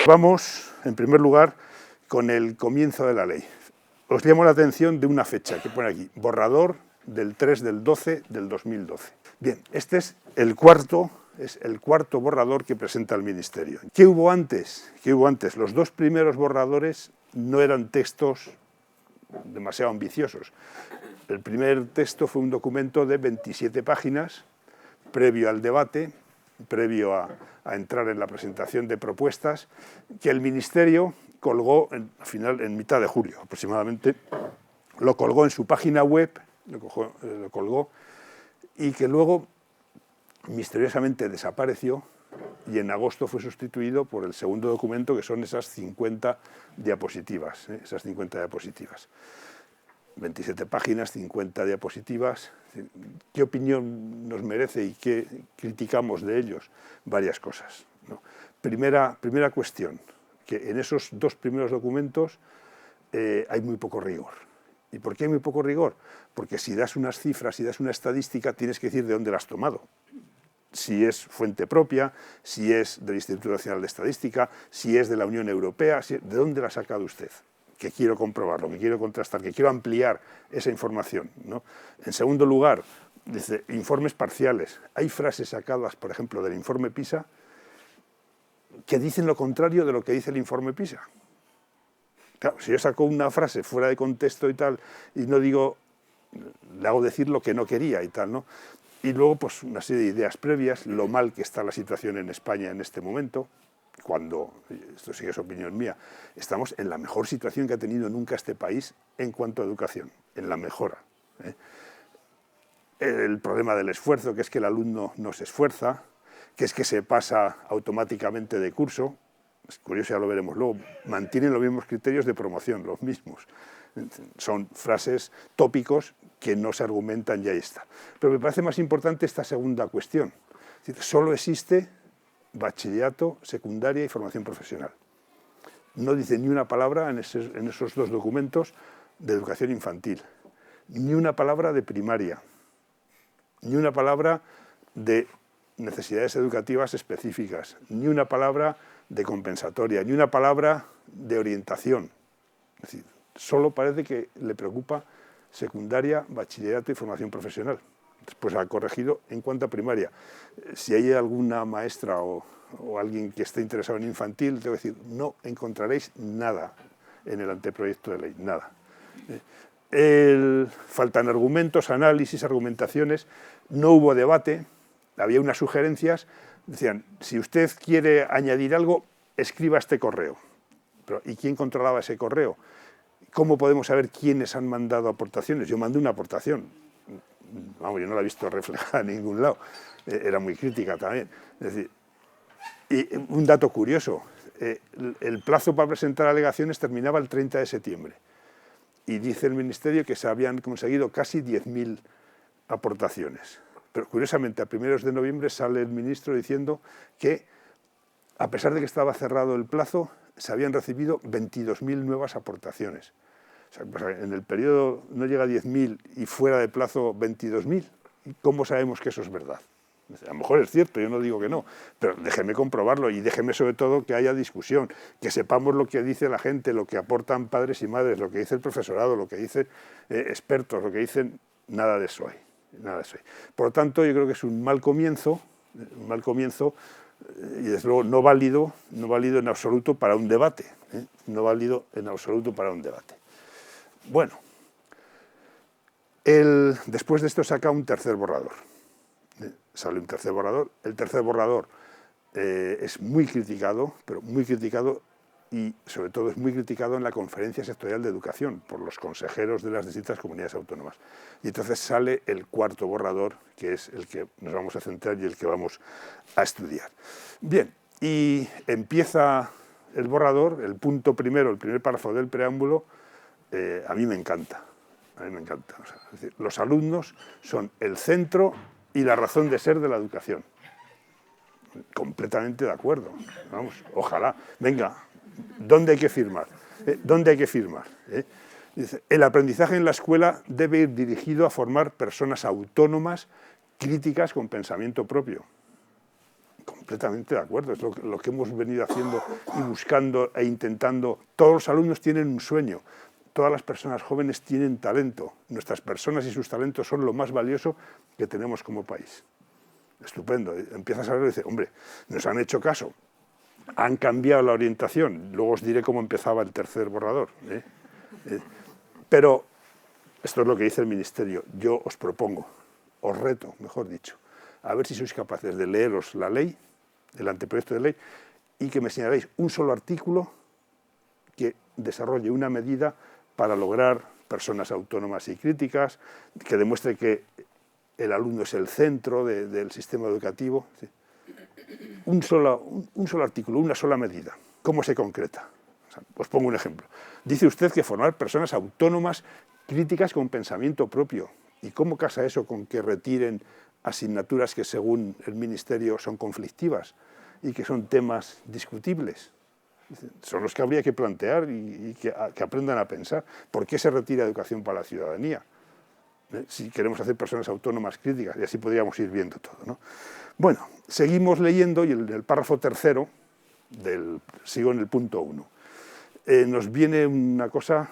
Vamos, en primer lugar, con el comienzo de la ley. Os llamo la atención de una fecha que pone aquí, borrador del 3 del 12 del 2012. Bien, este es el cuarto borrador que presenta el Ministerio. ¿Qué hubo antes? Los dos primeros borradores no eran textos demasiado ambiciosos. El primer texto fue un documento de 27 páginas, previo al debate, previo a entrar en la presentación de propuestas, que el Ministerio colgó al final, en mitad de julio aproximadamente, lo colgó en su página web, lo colgó, y que luego misteriosamente desapareció y en agosto fue sustituido por el segundo documento, que son esas 50 diapositivas, 27 páginas, 50 diapositivas. ¿Qué opinión nos merece y qué criticamos de ellos? Varias cosas, ¿no? Primera cuestión, que en esos dos primeros documentos hay muy poco rigor. ¿Y por qué hay muy poco rigor? Porque si das unas cifras, si das una estadística, tienes que decir de dónde la has tomado. Si es fuente propia, si es del Instituto Nacional de Estadística, si es de la Unión Europea, ¿de dónde la ha sacado usted? Que quiero comprobarlo, que quiero contrastar, que quiero ampliar esa información, ¿no? En segundo lugar, dice informes parciales. Hay frases sacadas, por ejemplo, del informe PISA que dicen lo contrario de lo que dice el informe PISA. Claro, si yo saco una frase fuera de contexto y tal, y no digo, le hago decir lo que no quería y tal, ¿no? Y luego, pues, una serie de ideas previas, lo mal que está la situación en España en este momento, cuando, esto sí que es opinión mía, estamos en la mejor situación que ha tenido nunca este país en cuanto a educación, en la mejora, ¿eh? El problema del esfuerzo, que es que el alumno no se esfuerza, que es que se pasa automáticamente de curso, es curioso, ya lo veremos luego, mantienen los mismos criterios de promoción, los mismos. Son frases, tópicos que no se argumentan y ahí está. Pero me parece más importante esta segunda cuestión. Es decir, solo existe bachillerato, secundaria y formación profesional. No dice ni una palabra en esos dos documentos de educación infantil, ni una palabra de primaria, ni una palabra de necesidades educativas específicas, ni una palabra de compensatoria, ni una palabra de orientación. Es decir, solo parece que le preocupa secundaria, bachillerato y formación profesional. Después ha corregido en cuanto a primaria. Si hay alguna maestra o alguien que esté interesado en infantil, tengo que decir, no encontraréis nada en el anteproyecto de ley, nada. Faltan argumentos, análisis, argumentaciones, no hubo debate, había unas sugerencias, decían, si usted quiere añadir algo, escriba este correo. Pero, ¿y quién controlaba ese correo? ¿Cómo podemos saber quiénes han mandado aportaciones? Yo mandé una aportación, vamos, yo no la he visto reflejada en ningún lado, era muy crítica también. Es decir, y un dato curioso, el plazo para presentar alegaciones terminaba el 30 de septiembre y dice el Ministerio que se habían conseguido casi 10.000 aportaciones. Pero curiosamente, a primeros de noviembre sale el ministro diciendo que, a pesar de que estaba cerrado el plazo, se habían recibido 22.000 nuevas aportaciones. O sea, pues en el periodo no llega a 10.000 y fuera de plazo 22.000. ¿Cómo sabemos que eso es verdad? A lo mejor es cierto, yo no digo que no, pero déjeme comprobarlo y déjeme sobre todo que haya discusión, que sepamos lo que dice la gente, lo que aportan padres y madres, lo que dice el profesorado, lo que dicen expertos, lo que dicen, nada de eso hay. Nada de eso hay. Por lo tanto, yo creo que es un mal comienzo y desde luego no válido en absoluto para un debate, no válido en absoluto para un debate. Bueno, después de esto saca un tercer borrador. Sale un tercer borrador. El tercer borrador es muy criticado, pero muy criticado, y sobre todo es muy criticado en la Conferencia Sectorial de Educación por los consejeros de las distintas comunidades autónomas. Y entonces sale el cuarto borrador, que es el que nos vamos a centrar y el que vamos a estudiar. Bien, y empieza el borrador, el punto primero, el primer párrafo del preámbulo, a mí me encanta. A mí me encanta. O sea, es decir, los alumnos son el centro y la razón de ser de la educación. Completamente de acuerdo. Vamos, ojalá. Venga, ¿dónde hay que firmar? ¿Dónde hay que firmar? Dice, el aprendizaje en la escuela debe ir dirigido a formar personas autónomas, críticas, con pensamiento propio. Completamente de acuerdo, es lo que hemos venido haciendo y buscando e intentando. Todos los alumnos tienen un sueño, todas las personas jóvenes tienen talento, nuestras personas y sus talentos son lo más valioso que tenemos como país. Estupendo, empiezas a ver y dices, hombre, nos han hecho caso, han cambiado la orientación, luego os diré cómo empezaba el tercer borrador. Pero esto es lo que dice el Ministerio, yo os propongo, os reto, mejor dicho, a ver si sois capaces de leeros la ley, el anteproyecto de ley, y que me señaléis un solo artículo que desarrolle una medida para lograr personas autónomas y críticas, que demuestre que el alumno es el centro del sistema educativo. ¿Sí? Un solo artículo, una sola medida. ¿Cómo se concreta? O sea, os pongo un ejemplo. Dice usted que formar personas autónomas, críticas con pensamiento propio. ¿Y cómo casa eso con que retiren asignaturas que según el Ministerio son conflictivas y que son temas discutibles? Son los que habría que plantear y que aprendan a pensar. ¿Por qué se retira educación para la ciudadanía? Si queremos hacer personas autónomas críticas, y así podríamos ir viendo todo, ¿no? Bueno, seguimos leyendo y en el párrafo tercero, sigo en el punto 1, nos viene una cosa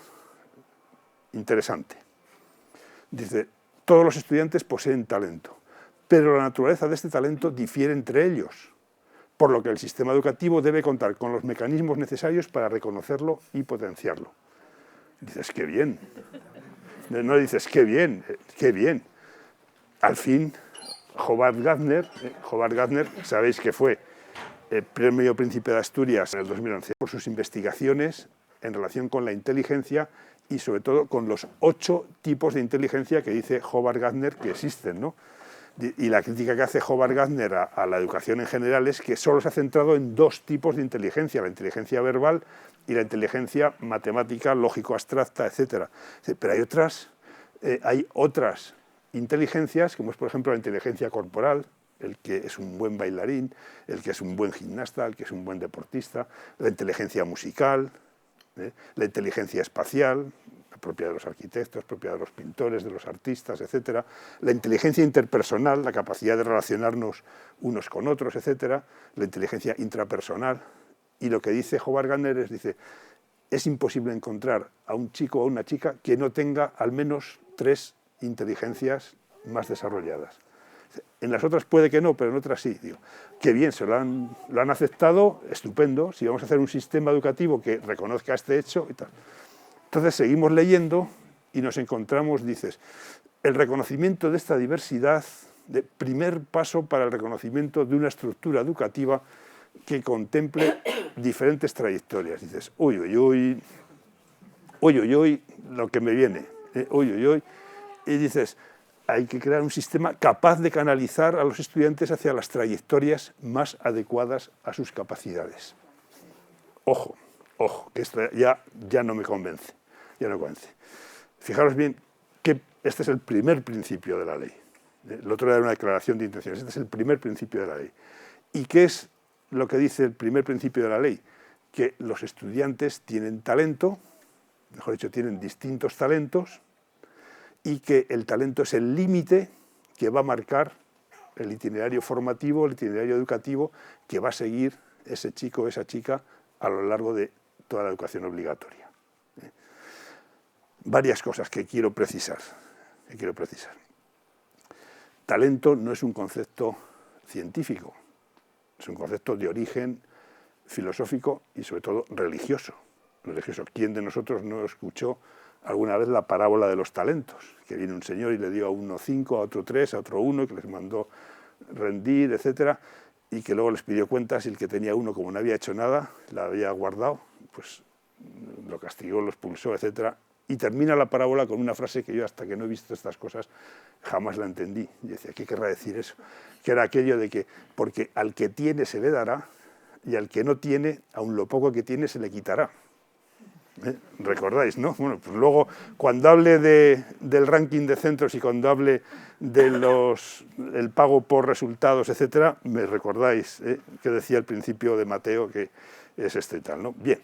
interesante. Dice, todos los estudiantes poseen talento, pero la naturaleza de este talento difiere entre ellos, por lo que el sistema educativo debe contar con los mecanismos necesarios para reconocerlo y potenciarlo. Dices, qué bien. No dices, qué bien, qué bien. Al fin, Howard Gardner, sabéis que fue Premio Príncipe de Asturias en el 2011 por sus investigaciones en relación con la inteligencia y sobre todo con los 8 tipos de inteligencia que dice Howard Gardner que existen, ¿no? Y la crítica que hace Howard Gardner a la educación en general es que solo se ha centrado en 2 tipos de inteligencia, la inteligencia verbal y la inteligencia matemática, lógico-abstracta, etc. Pero hay otras inteligencias, como es por ejemplo la inteligencia corporal, el que es un buen bailarín, el que es un buen gimnasta, el que es un buen deportista, la inteligencia musical, la inteligencia espacial, propia de los arquitectos, propia de los pintores, de los artistas, etc. La inteligencia interpersonal, la capacidad de relacionarnos unos con otros, etc. La inteligencia intrapersonal. Y lo que dice Howard Gardner es imposible encontrar a un chico o a una chica que no tenga al menos 3 inteligencias más desarrolladas. En las otras puede que no, pero en otras sí. Digo, qué bien, lo han aceptado, estupendo, si vamos a hacer un sistema educativo que reconozca este hecho y tal. Entonces seguimos leyendo y nos encontramos, dices, el reconocimiento de esta diversidad, de primer paso para el reconocimiento de una estructura educativa que contemple diferentes trayectorias. Dices, uy, uy, uy, uy, uy, uy, lo que me viene, uy, uy, uy, y dices, hay que crear un sistema capaz de canalizar a los estudiantes hacia las trayectorias más adecuadas a sus capacidades. Ojo, ojo, que esto ya no me convence, ya no me convence. Fijaros bien que este es el primer principio de la ley. El otro era una declaración de intenciones, este es el primer principio de la ley. ¿Y qué es lo que dice el primer principio de la ley? Que los estudiantes tienen talento, mejor dicho, tienen distintos talentos, y que el talento es el límite que va a marcar el itinerario formativo, el itinerario educativo que va a seguir ese chico o esa chica a lo largo de toda la educación obligatoria. Varias cosas que quiero precisar. Talento no es un concepto científico, es un concepto de origen filosófico y sobre todo religioso. ¿Quién de nosotros no escuchó alguna vez la parábola de los talentos? Que viene un señor y le dio a uno 5, a otro 3, a otro 1, que les mandó rendir, etcétera, y que luego les pidió cuentas y el que tenía 1, como no había hecho nada, la había guardado, pues lo castigó, lo expulsó, etcétera. Y termina la parábola con una frase que yo, hasta que no he visto estas cosas, jamás la entendí. Y decía, ¿qué querrá decir eso? Que era aquello de que, porque al que tiene se le dará, y al que no tiene, aun lo poco que tiene se le quitará. ¿Recordáis, no? Bueno, pues luego, cuando hable del ranking de centros y cuando hable del pago por resultados, etcétera, me recordáis que decía al principio de Mateo que es este y tal, ¿no? Bien,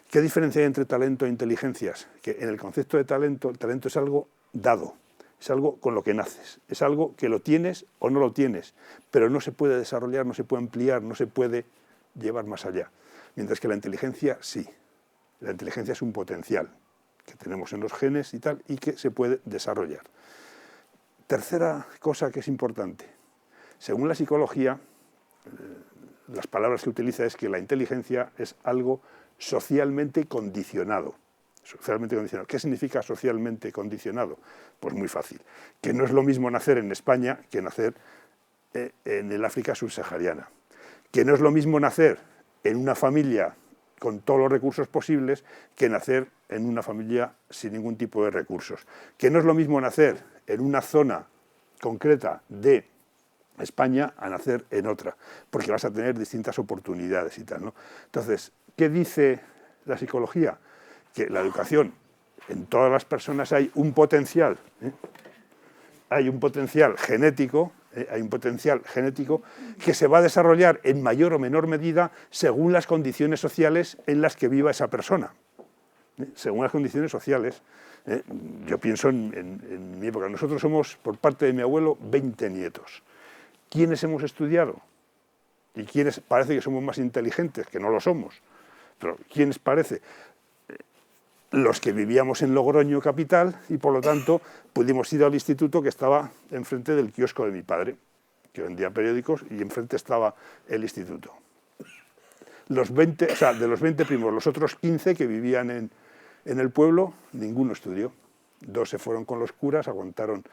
¿qué diferencia hay entre talento e inteligencias? Que en el concepto de talento, el talento es algo dado, es algo con lo que naces, es algo que lo tienes o no lo tienes, pero no se puede desarrollar, no se puede ampliar, no se puede llevar más allá. Mientras que la inteligencia sí. La inteligencia es un potencial que tenemos en los genes y tal, y que se puede desarrollar. Tercera cosa que es importante. Según la psicología, las palabras que utiliza es que la inteligencia es algo socialmente condicionado. Socialmente condicionado. ¿Qué significa socialmente condicionado? Pues muy fácil. Que no es lo mismo nacer en España que nacer en el África subsahariana. Que no es lo mismo nacer en una familia con todos los recursos posibles que nacer en una familia sin ningún tipo de recursos. Que no es lo mismo nacer en una zona concreta de España a nacer en otra, porque vas a tener distintas oportunidades y tal, ¿no? Entonces, ¿qué dice la psicología? Que la educación, en todas las personas hay un potencial, hay un potencial genético, que se va a desarrollar en mayor o menor medida según las condiciones sociales en las que viva esa persona. Según las condiciones sociales. Yo pienso en mi época. Nosotros somos, por parte de mi abuelo, 20 nietos. ¿Quiénes hemos estudiado? ¿Y quiénes parece que somos más inteligentes? Que no lo somos. Pero ¿quiénes parece? Los que vivíamos en Logroño capital y por lo tanto pudimos ir al instituto que estaba enfrente del kiosco de mi padre, que vendía periódicos, y enfrente estaba el instituto. Los 20, o sea, de los 20 primos, los otros 15 que vivían en el pueblo, ninguno estudió. 2 se fueron con los curas, aguantaron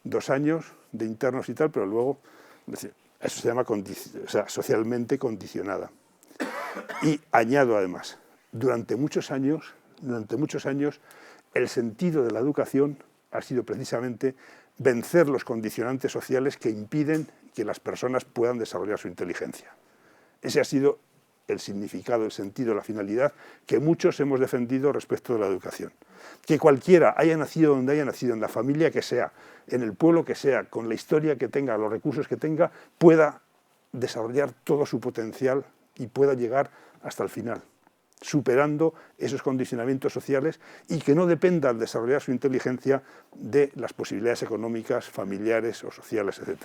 2 años de internos y tal, pero luego, eso se llama socialmente condicionada. Y añado además, durante muchos años, el sentido de la educación ha sido precisamente vencer los condicionantes sociales que impiden que las personas puedan desarrollar su inteligencia. Ese ha sido el significado, el sentido, la finalidad que muchos hemos defendido respecto de la educación. Que cualquiera haya nacido donde haya nacido, en la familia que sea, en el pueblo que sea, con la historia que tenga, los recursos que tenga, pueda desarrollar todo su potencial y pueda llegar hasta el final, superando esos condicionamientos sociales y que no dependa al desarrollar su inteligencia de las posibilidades económicas, familiares o sociales, etc.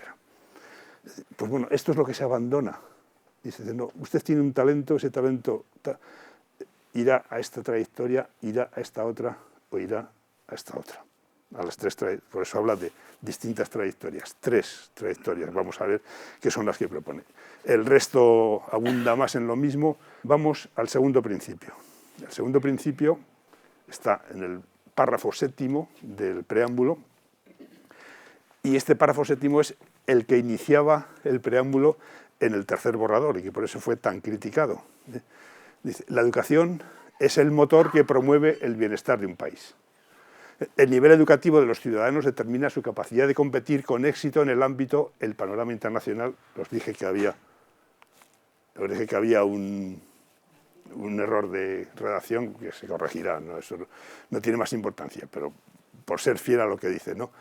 Pues bueno, esto es lo que se abandona. Dice, no, usted tiene un talento, ese talento irá a esta trayectoria, irá a esta otra o irá a esta otra. A las 3 por eso habla de distintas trayectorias, 3 trayectorias, vamos a ver qué son las que propone. El resto abunda más en lo mismo. Vamos al segundo principio. El segundo principio está en el párrafo 7º del preámbulo, y este párrafo 7º es el que iniciaba el preámbulo en el tercer borrador y que por eso fue tan criticado. Dice, la educación es el motor que promueve el bienestar de un país. El nivel educativo de los ciudadanos determina su capacidad de competir con éxito en el ámbito, el panorama internacional. Os dije que había un error de redacción que se corregirá, ¿no? Eso no tiene más importancia, pero por ser fiel a lo que dice, ¿no?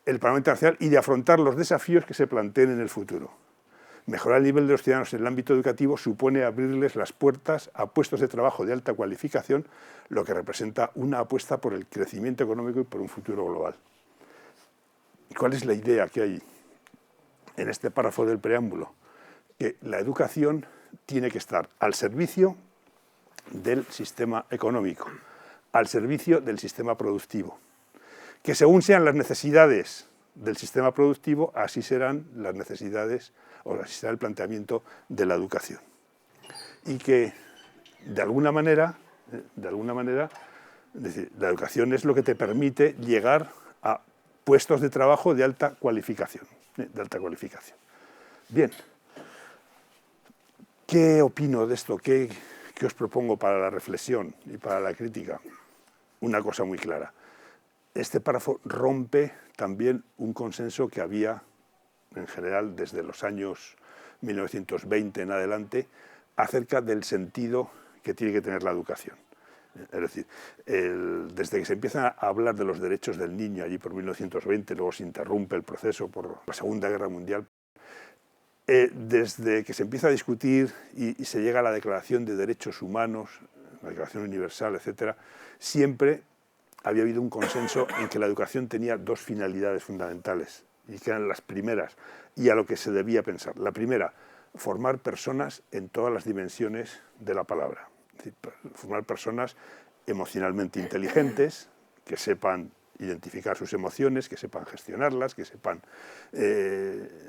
El panorama internacional y de afrontar los desafíos que se planteen en el futuro. Mejorar el nivel de los ciudadanos en el ámbito educativo supone abrirles las puertas a puestos de trabajo de alta cualificación, lo que representa una apuesta por el crecimiento económico y por un futuro global. ¿Cuál es la idea que hay en este párrafo del preámbulo? Que la educación tiene que estar al servicio del sistema económico, al servicio del sistema productivo. Que según sean las necesidades del sistema productivo, así serán las necesidades o así será el planteamiento de la educación. Y que, de alguna manera, es decir, la educación es lo que te permite llegar a puestos de trabajo de alta cualificación. Bien, ¿qué opino de esto? ¿Qué os propongo para la reflexión y para la crítica? Una cosa muy clara. Este párrafo rompe también un consenso que había en general desde los años 1920 en adelante acerca del sentido que tiene que tener la educación. Es decir, desde que se empieza a hablar de los derechos del niño allí por 1920, luego se interrumpe el proceso por la Segunda Guerra Mundial, desde que se empieza a discutir y se llega a la Declaración de Derechos Humanos, la Declaración Universal, etc., siempre había habido un consenso en que la educación tenía dos finalidades fundamentales, y que eran las primeras, y a lo que se debía pensar. La primera, formar personas en todas las dimensiones de la palabra. Es decir, formar personas emocionalmente inteligentes, que sepan identificar sus emociones, que sepan gestionarlas, que sepan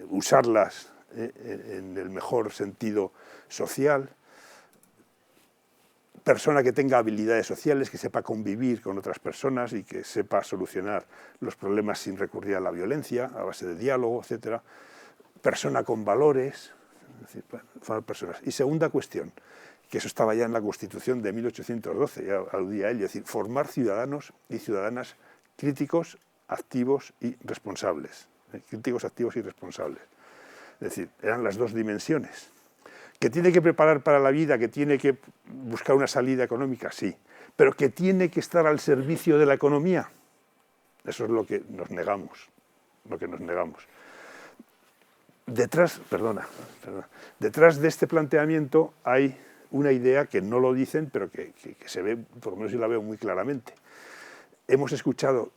usarlas en el mejor sentido social. Persona que tenga habilidades sociales, que sepa convivir con otras personas y que sepa solucionar los problemas sin recurrir a la violencia, a base de diálogo, etc. Persona con valores, es decir, formar personas. Y segunda cuestión, que eso estaba ya en la Constitución de 1812, ya aludía a ello, es decir, formar ciudadanos y ciudadanas críticos, activos y responsables. Críticos, activos y responsables. Es decir, eran las dos dimensiones. ¿Que tiene que preparar para la vida, que tiene que buscar una salida económica? Sí. Pero que tiene que estar al servicio de la economía. Eso es lo que nos negamos. Detrás de este planteamiento hay una idea que no lo dicen, pero que se ve, por lo menos yo la veo muy claramente. Hemos escuchado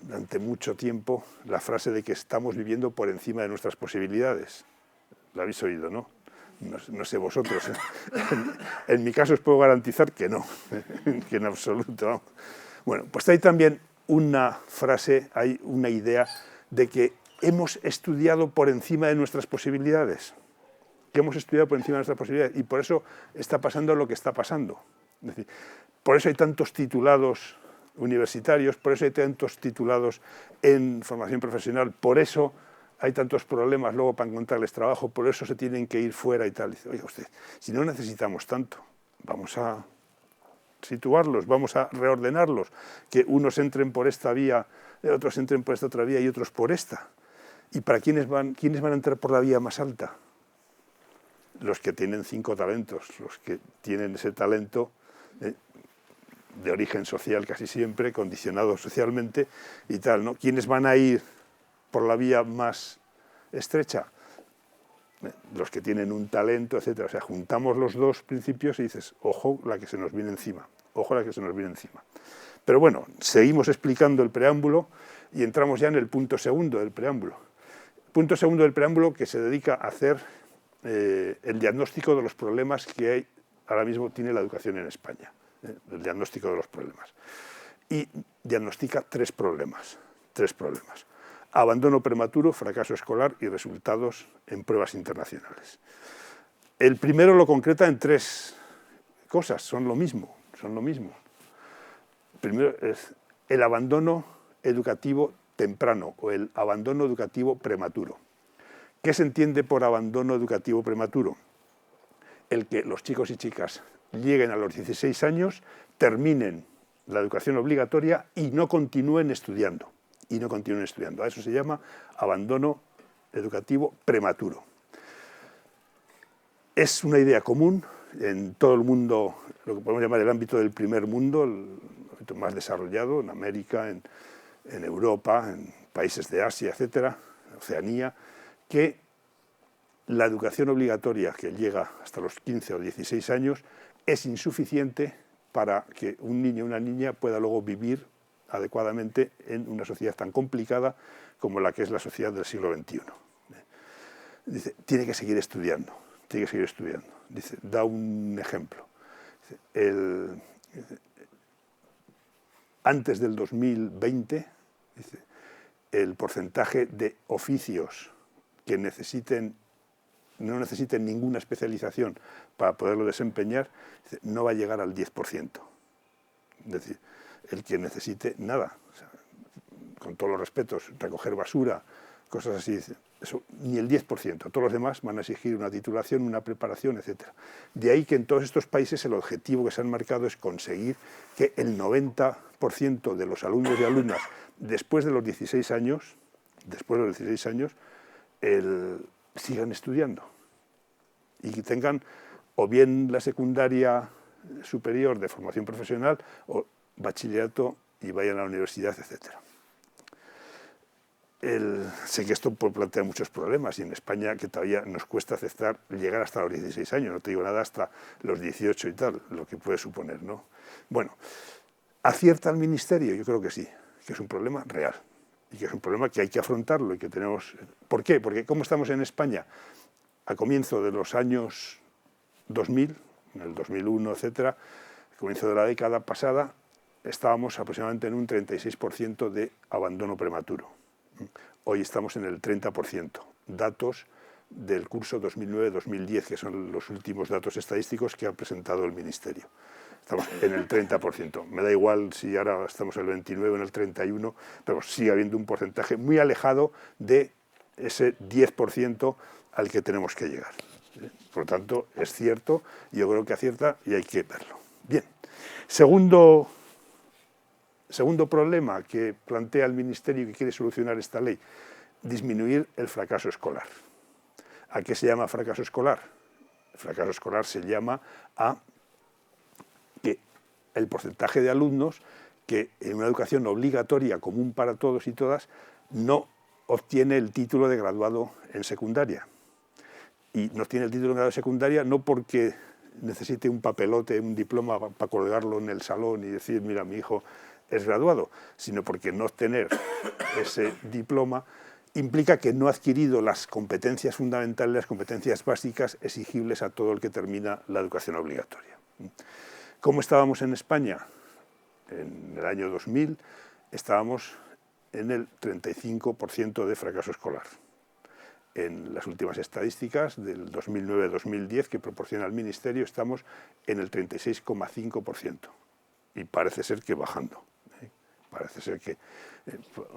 durante mucho tiempo la frase de que estamos viviendo por encima de nuestras posibilidades. La habéis oído, ¿no? No sé vosotros. En mi caso os puedo garantizar que no, que en absoluto. ¿No? Bueno, pues hay también una frase, hay una idea de que hemos estudiado por encima de nuestras posibilidades. Que hemos estudiado por encima de nuestras posibilidades y por eso está pasando lo que está pasando. Es decir, por eso hay tantos titulados universitarios, por eso hay tantos titulados en formación profesional, por eso hay tantos problemas luego para encontrarles trabajo, por eso se tienen que ir fuera y tal. Dice, oiga usted, si no necesitamos tanto, vamos a situarlos, vamos a reordenarlos, que unos entren por esta vía, otros entren por esta otra vía y otros por esta. ¿Y para quiénes van a entrar por la vía más alta? Los que tienen 5 talentos, los que tienen ese talento de origen social casi siempre, condicionado socialmente y tal, ¿no? ¿Quiénes van a ir por la vía más estrecha? Los que tienen un talento, etc. O sea, juntamos los dos principios y dices, ojo la que se nos viene encima, ojo la que se nos viene encima. Pero bueno, seguimos explicando el preámbulo y entramos ya en el punto segundo del preámbulo. Punto segundo del preámbulo que se dedica a hacer el diagnóstico de los problemas que ahora mismo tiene la educación en España. El diagnóstico de los problemas. Y diagnostica tres problemas. Abandono prematuro, fracaso escolar y resultados en pruebas internacionales. El primero lo concreta en 3 cosas, son lo mismo. Primero es el abandono educativo temprano o el abandono educativo prematuro. ¿Qué se entiende por abandono educativo prematuro? El que los chicos y chicas lleguen a los 16 años, terminen la educación obligatoria y no continúen estudiando. A eso se llama abandono educativo prematuro. Es una idea común en todo el mundo, lo que podemos llamar el ámbito del primer mundo, el ámbito más desarrollado, en América, en Europa, en países de Asia, etcétera, Oceanía, que la educación obligatoria que llega hasta los 15 o 16 años es insuficiente para que un niño o una niña pueda luego vivir adecuadamente en una sociedad tan complicada como la que es la sociedad del siglo XXI. Dice, tiene que seguir estudiando. Dice, da un ejemplo. Antes del 2020, dice, el porcentaje de oficios que no necesiten ninguna especialización para poderlo desempeñar, dice, no va a llegar al 10%. Es decir, el que necesite nada, o sea, con todos los respetos, recoger basura, cosas así, eso, ni el 10%, todos los demás van a exigir una titulación, una preparación, etc. De ahí que en todos estos países el objetivo que se han marcado es conseguir que el 90% de los alumnos y alumnas después de los 16 años, sigan estudiando y que tengan o bien la secundaria superior de formación profesional o bachillerato y vayan a la universidad, etc. Sé que esto puede plantear muchos problemas y en España que todavía nos cuesta llegar hasta los 16 años, no te digo nada hasta los 18 y tal, lo que puede suponer, ¿no? Bueno, ¿Acierta el Ministerio? Yo creo que sí, que es un problema real y que es un problema que hay que afrontarlo y que tenemos... ¿Por qué? Porque como estamos en España a comienzo de los años 2000, en el 2001, etcétera, al comienzo de la década pasada, estábamos aproximadamente en un 36% de abandono prematuro. Hoy estamos en el 30%. Datos del curso 2009-2010, que son los últimos datos estadísticos que ha presentado el Ministerio. Estamos en el 30%. Me da igual si ahora estamos en el 29 o en el 31, pero sigue habiendo un porcentaje muy alejado de ese 10% al que tenemos que llegar. Por lo tanto, es cierto, yo creo que acierta y hay que verlo. Bien. Segundo problema que plantea el Ministerio y que quiere solucionar esta ley, disminuir el fracaso escolar. ¿A qué se llama fracaso escolar? El fracaso escolar se llama a que el porcentaje de alumnos que en una educación obligatoria común para todos y todas no obtiene el título de graduado en secundaria. Y no obtiene el título de graduado en secundaria no porque necesite un papelote, un diploma para colgarlo en el salón y decir, mira, mi hijo es graduado, sino porque no obtener ese diploma implica que no ha adquirido las competencias fundamentales, las competencias básicas exigibles a todo el que termina la educación obligatoria. ¿Cómo estábamos en España? En el año 2000 estábamos en el 35% de fracaso escolar. En las últimas estadísticas del 2009-2010 que proporciona el Ministerio estamos en el 36,5% y parece ser que bajando. Parece ser que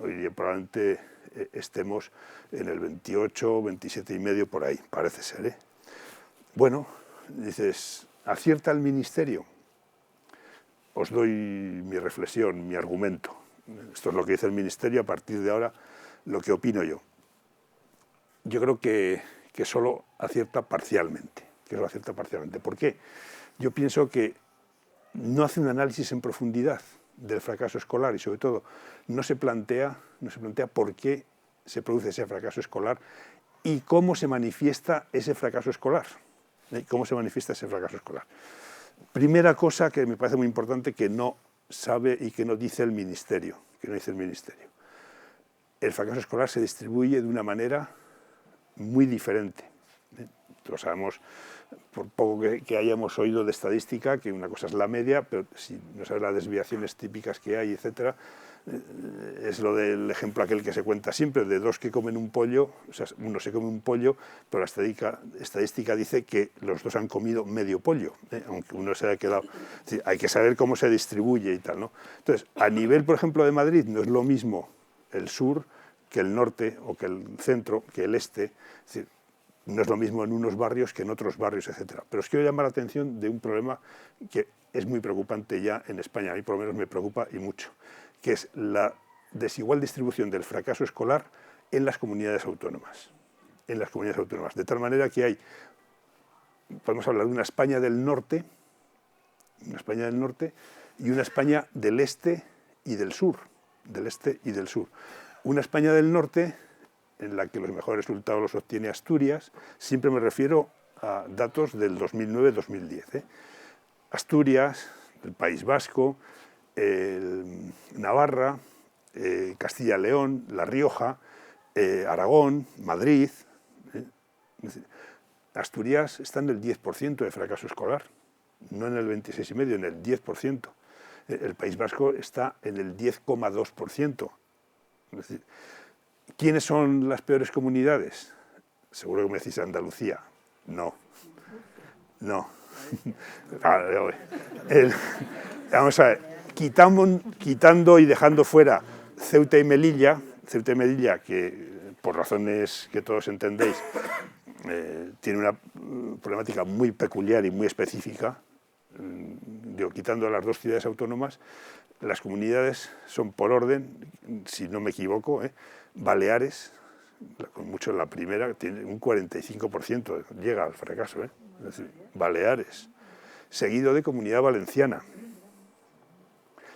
hoy día probablemente estemos en el 28, 27,5 por ahí, parece ser. Bueno, dices, ¿acierta el Ministerio? Os doy mi reflexión, mi argumento. Esto es lo que dice el Ministerio, a partir de ahora lo que opino yo. Yo creo que solo acierta parcialmente. ¿Por qué? Yo pienso que no hace un análisis en profundidad del fracaso escolar y sobre todo no se plantea por qué se produce ese fracaso escolar y cómo se manifiesta ese fracaso escolar. Primera cosa que me parece muy importante que no sabe y que no dice el Ministerio. El fracaso escolar se distribuye de una manera muy diferente. Lo sabemos, por poco que hayamos oído de estadística, que una cosa es la media, pero si no sabes las desviaciones típicas que hay, etcétera, es lo del ejemplo aquel que se cuenta siempre, de dos que comen un pollo, o sea, uno se come un pollo, pero la estadística dice que los dos han comido medio pollo, aunque uno se haya quedado. Es decir, hay que saber cómo se distribuye y tal, ¿no? Entonces, a nivel, por ejemplo, de Madrid, no es lo mismo el sur que el norte, o que el centro, que el este. Es decir, no es lo mismo en unos barrios que en otros barrios, etcétera. Pero os quiero llamar la atención de un problema que es muy preocupante ya en España, a mí por lo menos me preocupa y mucho, que es la desigual distribución del fracaso escolar en las comunidades autónomas. De tal manera que podemos hablar de una España del norte, y una España del este y del sur. Una España del norte en la que los mejores resultados los obtiene Asturias, siempre me refiero a datos del 2009-2010. Asturias, el País Vasco, Navarra, Castilla y León, La Rioja, Aragón, Madrid. Asturias está en el 10% de fracaso escolar, no en el 26,5%, en el 10%. El País Vasco está en el 10,2%. Es decir, ¿quiénes son las peores comunidades? Seguro que me decís Andalucía. No. Vamos a ver, quitando y dejando fuera Ceuta y Melilla, que por razones que todos entendéis, tiene una problemática muy peculiar y muy específica, quitando las dos ciudades autónomas, las comunidades son por orden, si no me equivoco, Baleares, con mucho la primera, tiene un 45%, llega al fracaso, es decir, Baleares, seguido de Comunidad Valenciana,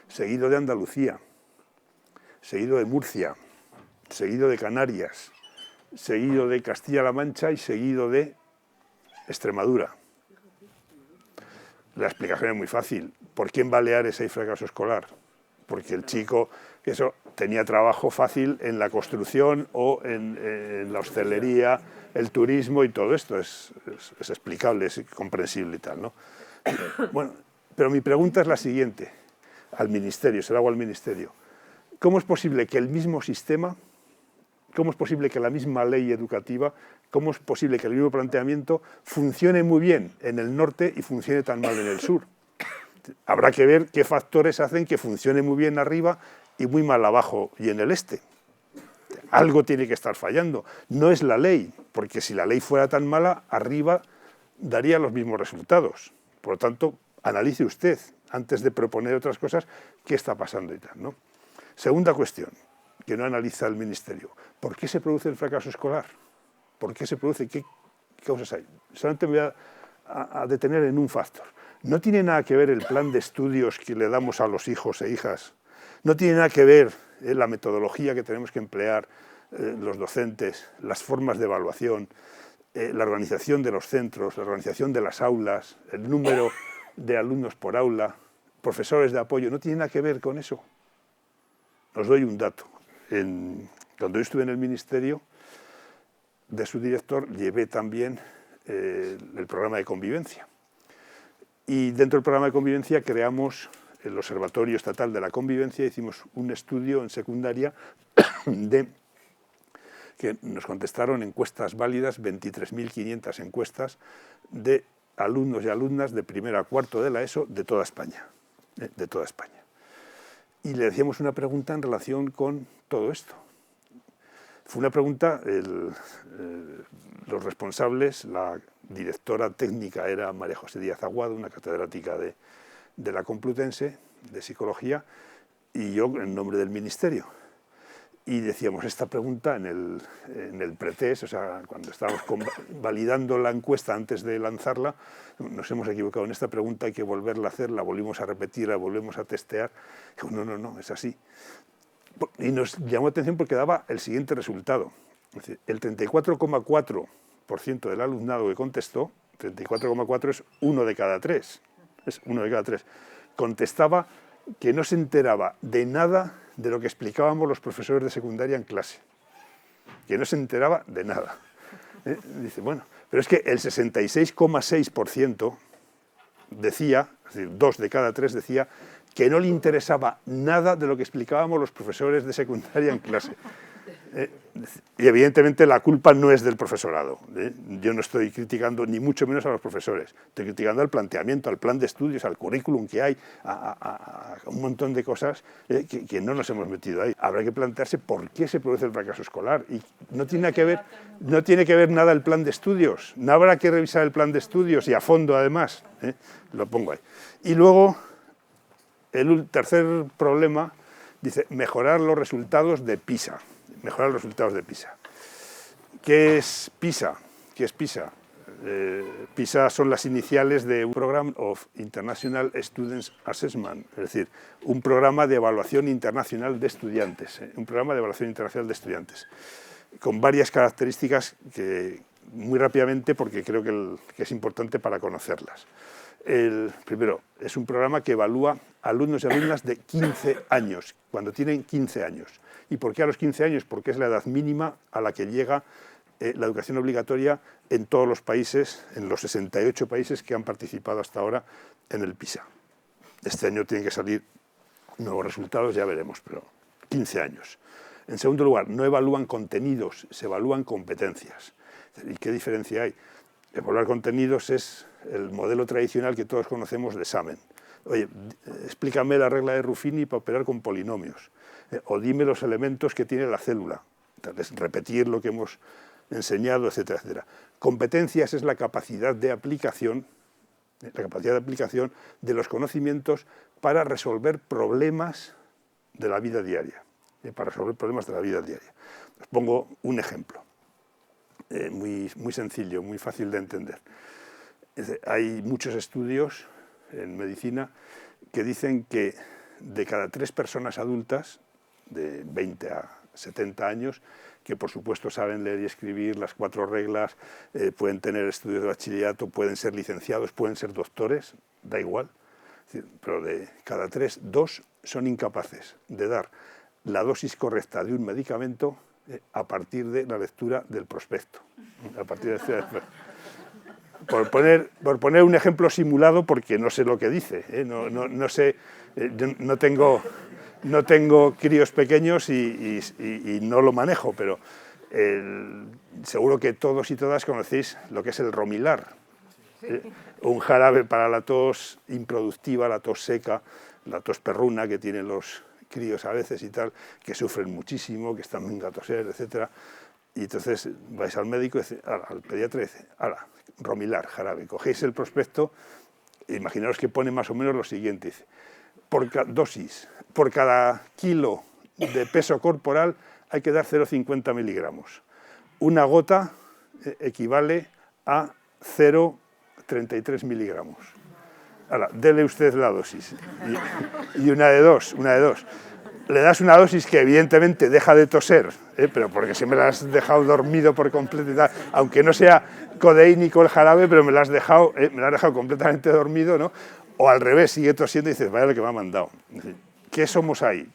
seguido de Andalucía, seguido de Murcia, seguido de Canarias, seguido de Castilla-La Mancha y seguido de Extremadura. La explicación es muy fácil. ¿Por qué en Baleares hay fracaso escolar? Porque el chico tenía trabajo fácil en la construcción o en la hostelería, el turismo y todo esto. Es explicable, es comprensible y tal, ¿no? Bueno, pero mi pregunta es la siguiente, al Ministerio, se la hago al Ministerio. ¿Cómo es posible que el mismo sistema, cómo es posible que la misma ley educativa, cómo es posible que el mismo planteamiento funcione muy bien en el norte y funcione tan mal en el sur? Habrá que ver qué factores hacen que funcione muy bien arriba y muy mal abajo y en el este. Algo tiene que estar fallando. No es la ley, porque si la ley fuera tan mala, arriba daría los mismos resultados. Por lo tanto, analice usted, antes de proponer otras cosas, qué está pasando y tal, ¿no? Segunda cuestión, que no analiza el Ministerio. ¿Por qué se produce el fracaso escolar? ¿Por qué se produce? ¿Qué causas hay? Solamente me voy a detener en un factor. No tiene nada que ver el plan de estudios que le damos a los hijos e hijas. No tiene nada que ver la metodología que tenemos que emplear los docentes, las formas de evaluación, la organización de los centros, la organización de las aulas, el número de alumnos por aula, profesores de apoyo. No tiene nada que ver con eso. Os doy un dato. Cuando yo estuve en el Ministerio, de su director, llevé también el programa de convivencia. Y dentro del programa de convivencia creamos el Observatorio Estatal de la Convivencia, hicimos un estudio en secundaria que nos contestaron encuestas válidas, 23.500 encuestas de alumnos y alumnas de primero a cuarto de la ESO de toda España. De toda España. Y le hacíamos una pregunta en relación con todo esto. Fue una pregunta, los responsables, la directora técnica era María José Díaz Aguado, una catedrática de la Complutense, de Psicología, y yo en nombre del Ministerio. Y decíamos esta pregunta en el pretest, o sea, cuando estábamos validando la encuesta antes de lanzarla, nos hemos equivocado en esta pregunta, hay que volverla a hacer, la volvimos a repetir, la volvemos a testear. Dijo, no, es así. Y nos llamó la atención porque daba el siguiente resultado. Es decir, el 34,4% del alumnado que contestó, 34,4 es 1 de cada 3, es 1 de cada 3, contestaba que no se enteraba de nada de lo que explicábamos los profesores de secundaria en clase, que no se enteraba de nada. Dice, bueno, pero es que el 66,6% decía, es decir, 2 de cada 3 decía que no le interesaba nada de lo que explicábamos los profesores de secundaria en clase. Y evidentemente la culpa no es del profesorado. Yo no estoy criticando ni mucho menos a los profesores, estoy criticando al planteamiento, al plan de estudios, al currículum que hay, a un montón de cosas que no nos hemos metido ahí. Habrá que plantearse por qué se produce el fracaso escolar. Y no tiene que ver nada el plan de estudios, no habrá que revisar el plan de estudios y a fondo además. Lo pongo ahí. Y luego, el tercer problema, dice, mejorar los resultados de PISA. Mejorar los resultados de PISA. ¿Qué es PISA? ¿Qué es PISA? PISA son las iniciales de un Program of International Students Assessment, es decir, un programa de evaluación internacional de estudiantes, un programa de evaluación internacional de estudiantes, con varias características que muy rápidamente, porque creo que es importante para conocerlas. Primero, es un programa que evalúa alumnos y alumnas de 15 años, cuando tienen 15 años. ¿Y por qué a los 15 años? Porque es la edad mínima a la que llega la educación obligatoria en todos los países, en los 68 países que han participado hasta ahora en el PISA. Este año tienen que salir nuevos resultados, ya veremos, pero 15 años. En segundo lugar, no evalúan contenidos, se evalúan competencias. ¿Y qué diferencia hay? Evaluar contenidos es el modelo tradicional que todos conocemos de examen. Oye, explícame la regla de Ruffini para operar con polinomios. O dime los elementos que tiene la célula. Entonces, repetir lo que hemos enseñado, etcétera, etcétera. Competencias es la capacidad de aplicación de los conocimientos para resolver problemas de la vida diaria. Os pongo un ejemplo, muy sencillo, muy fácil de entender. Hay muchos estudios en medicina que dicen que de cada 3 personas adultas, de 20 a 70 años, que por supuesto saben leer y escribir las 4 reglas, pueden tener estudios de bachillerato, pueden ser licenciados, pueden ser doctores, da igual, pero de cada 3, 2 son incapaces de dar la dosis correcta de un medicamento a partir de la lectura del prospecto. A partir de la lectura del prospecto. Por poner un ejemplo simulado, porque no sé lo que dice, no sé, yo no tengo críos pequeños y no lo manejo, pero seguro que todos y todas conocéis lo que es el Romilar, un jarabe para la tos improductiva, la tos seca, la tos perruna que tienen los críos a veces y tal, que sufren muchísimo, que están venga a toser, etc. Y entonces vais al médico, al pediatra y dice, ala, Romilar, jarabe. Cogéis el prospecto, imaginaos que pone más o menos lo siguiente, dice, dosis, por cada kilo de peso corporal hay que dar 0,50 miligramos. Una gota equivale a 0,33 miligramos. Ahora, dele usted la dosis. Y una de dos. Le das una dosis que evidentemente deja de toser, pero porque se me la has dejado dormido por completo y tal, aunque no sea codeínico el jarabe, pero me la has dejado completamente dormido, ¿no? O al revés, sigue tosiendo y dices, vaya lo que me ha mandado. ¿Qué somos ahí?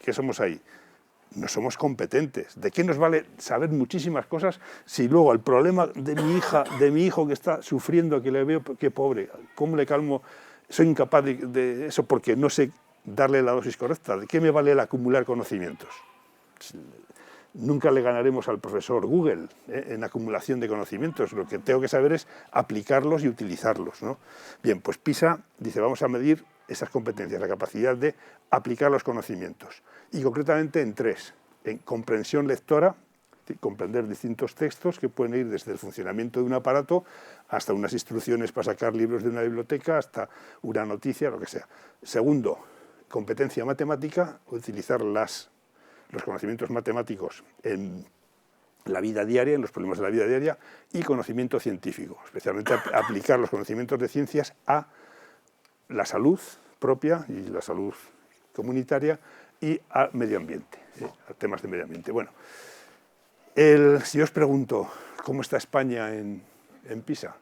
No somos competentes. ¿De qué nos vale saber muchísimas cosas si luego el problema de mi hija, de mi hijo que está sufriendo, que le veo, qué pobre, cómo le calmo, soy incapaz de eso porque no sé darle la dosis correcta? ¿De qué me vale el acumular conocimientos? Nunca le ganaremos al profesor Google en acumulación de conocimientos. Lo que tengo que saber es aplicarlos y utilizarlos, ¿no? Bien, pues PISA dice, vamos a medir esas competencias, la capacidad de aplicar los conocimientos. Y concretamente en 3. En comprensión lectora, comprender distintos textos que pueden ir desde el funcionamiento de un aparato hasta unas instrucciones para sacar libros de una biblioteca, hasta una noticia, lo que sea. Segundo, competencia matemática, utilizar los conocimientos matemáticos en la vida diaria, en los problemas de la vida diaria, y conocimiento científico, especialmente aplicar los conocimientos de ciencias a la salud propia y la salud comunitaria y al medio ambiente, a temas de medio ambiente. Bueno, si yo os pregunto cómo está España en PISA,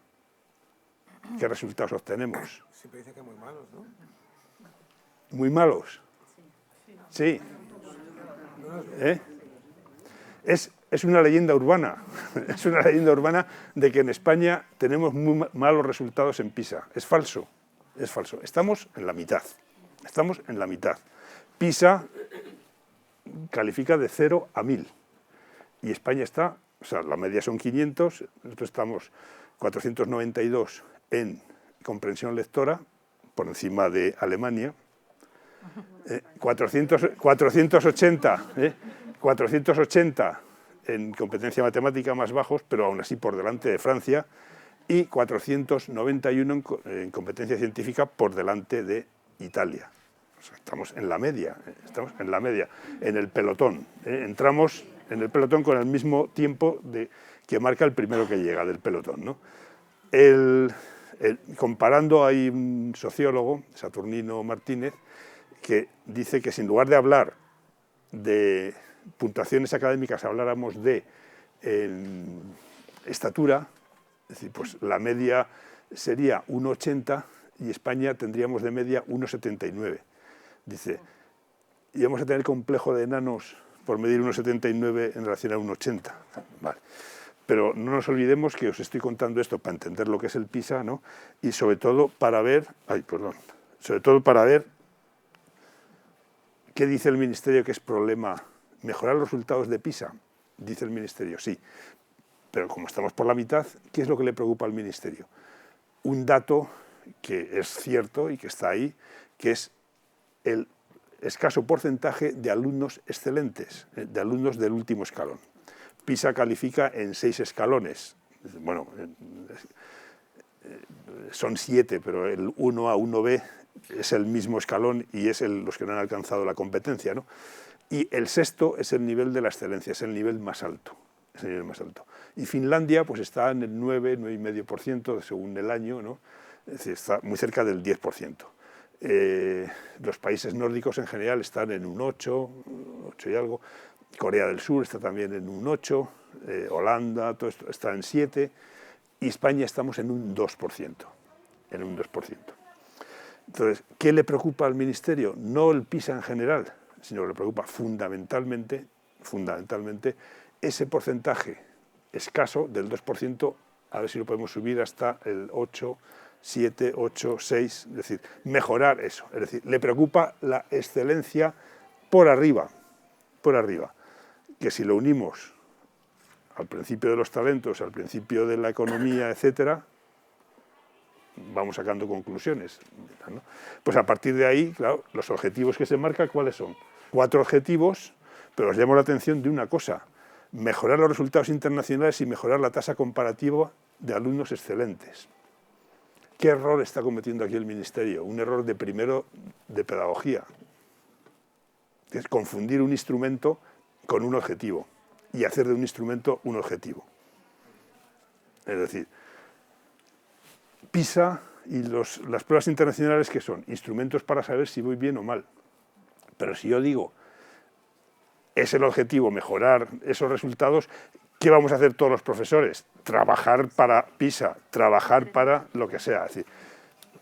¿qué resultados obtenemos? Siempre dice que muy malos, ¿no? ¿Muy malos? Sí. Es una leyenda urbana, es una leyenda urbana de que en España tenemos muy malos resultados en PISA. Es falso, es falso. Estamos en la mitad. PISA califica de 0 a 1000 y España está, o sea, la media son 500, nosotros estamos 492 en comprensión lectora, por encima de Alemania, 480 en competencia matemática más bajos, pero aún así por delante de Francia, y 491 en competencia científica por delante de Italia. O sea, estamos en la media, en el pelotón. Entramos en el pelotón con el mismo tiempo que marca el primero que llega del pelotón, ¿no? Comparando, hay un sociólogo, Saturnino Martínez, que dice que si en lugar de hablar de puntuaciones académicas habláramos de estatura, es decir, pues la media sería 1,80 y España tendríamos de media 1,79. Dice, y vamos a tener complejo de enanos por medir 1,79 en relación a 1,80. Vale. Pero no nos olvidemos que os estoy contando esto para entender lo que es el PISA, ¿no? Y sobre todo para ver, ¿qué dice el Ministerio que es problema? ¿Mejorar los resultados de PISA? Dice el Ministerio, sí. Pero como estamos por la mitad, ¿qué es lo que le preocupa al Ministerio? Un dato que es cierto y que está ahí, que es el escaso porcentaje de alumnos excelentes, de alumnos del último escalón. PISA califica en 6 escalones. Bueno, son 7, pero el 1A, 1B es el mismo escalón y es los que no han alcanzado la competencia, ¿no? Y el 6º es el nivel de la excelencia, es el nivel más alto. Y Finlandia pues está en el 9, 9,5% según el año, ¿no? Es decir, está muy cerca del 10%. Los países nórdicos en general están en un 8 y algo. Corea del Sur está también en un 8%, Holanda, todo esto está en 7%, y España estamos en un 2%, en un 2%. Entonces, ¿qué le preocupa al Ministerio? No el PISA en general, sino que le preocupa fundamentalmente ese porcentaje escaso del 2%, a ver si lo podemos subir hasta el 8, 7, 8, 6, es decir, mejorar eso. Es decir, le preocupa la excelencia por arriba, que si lo unimos al principio de los talentos, al principio de la economía, etcétera, vamos sacando conclusiones, ¿no? Pues a partir de ahí, claro, los objetivos que se marcan, ¿cuáles son? 4 objetivos, pero os llamo la atención de una cosa: mejorar los resultados internacionales y mejorar la tasa comparativa de alumnos excelentes. ¿Qué error está cometiendo aquí el Ministerio? Un error de primero de pedagogía. Es confundir un instrumento con un objetivo y hacer de un instrumento un objetivo. Es decir, PISA y las pruebas internacionales, ¿qué son? Instrumentos para saber si voy bien o mal. Pero si yo digo, es el objetivo mejorar esos resultados, ¿qué vamos a hacer todos los profesores? Trabajar para PISA, trabajar para lo que sea. Es decir,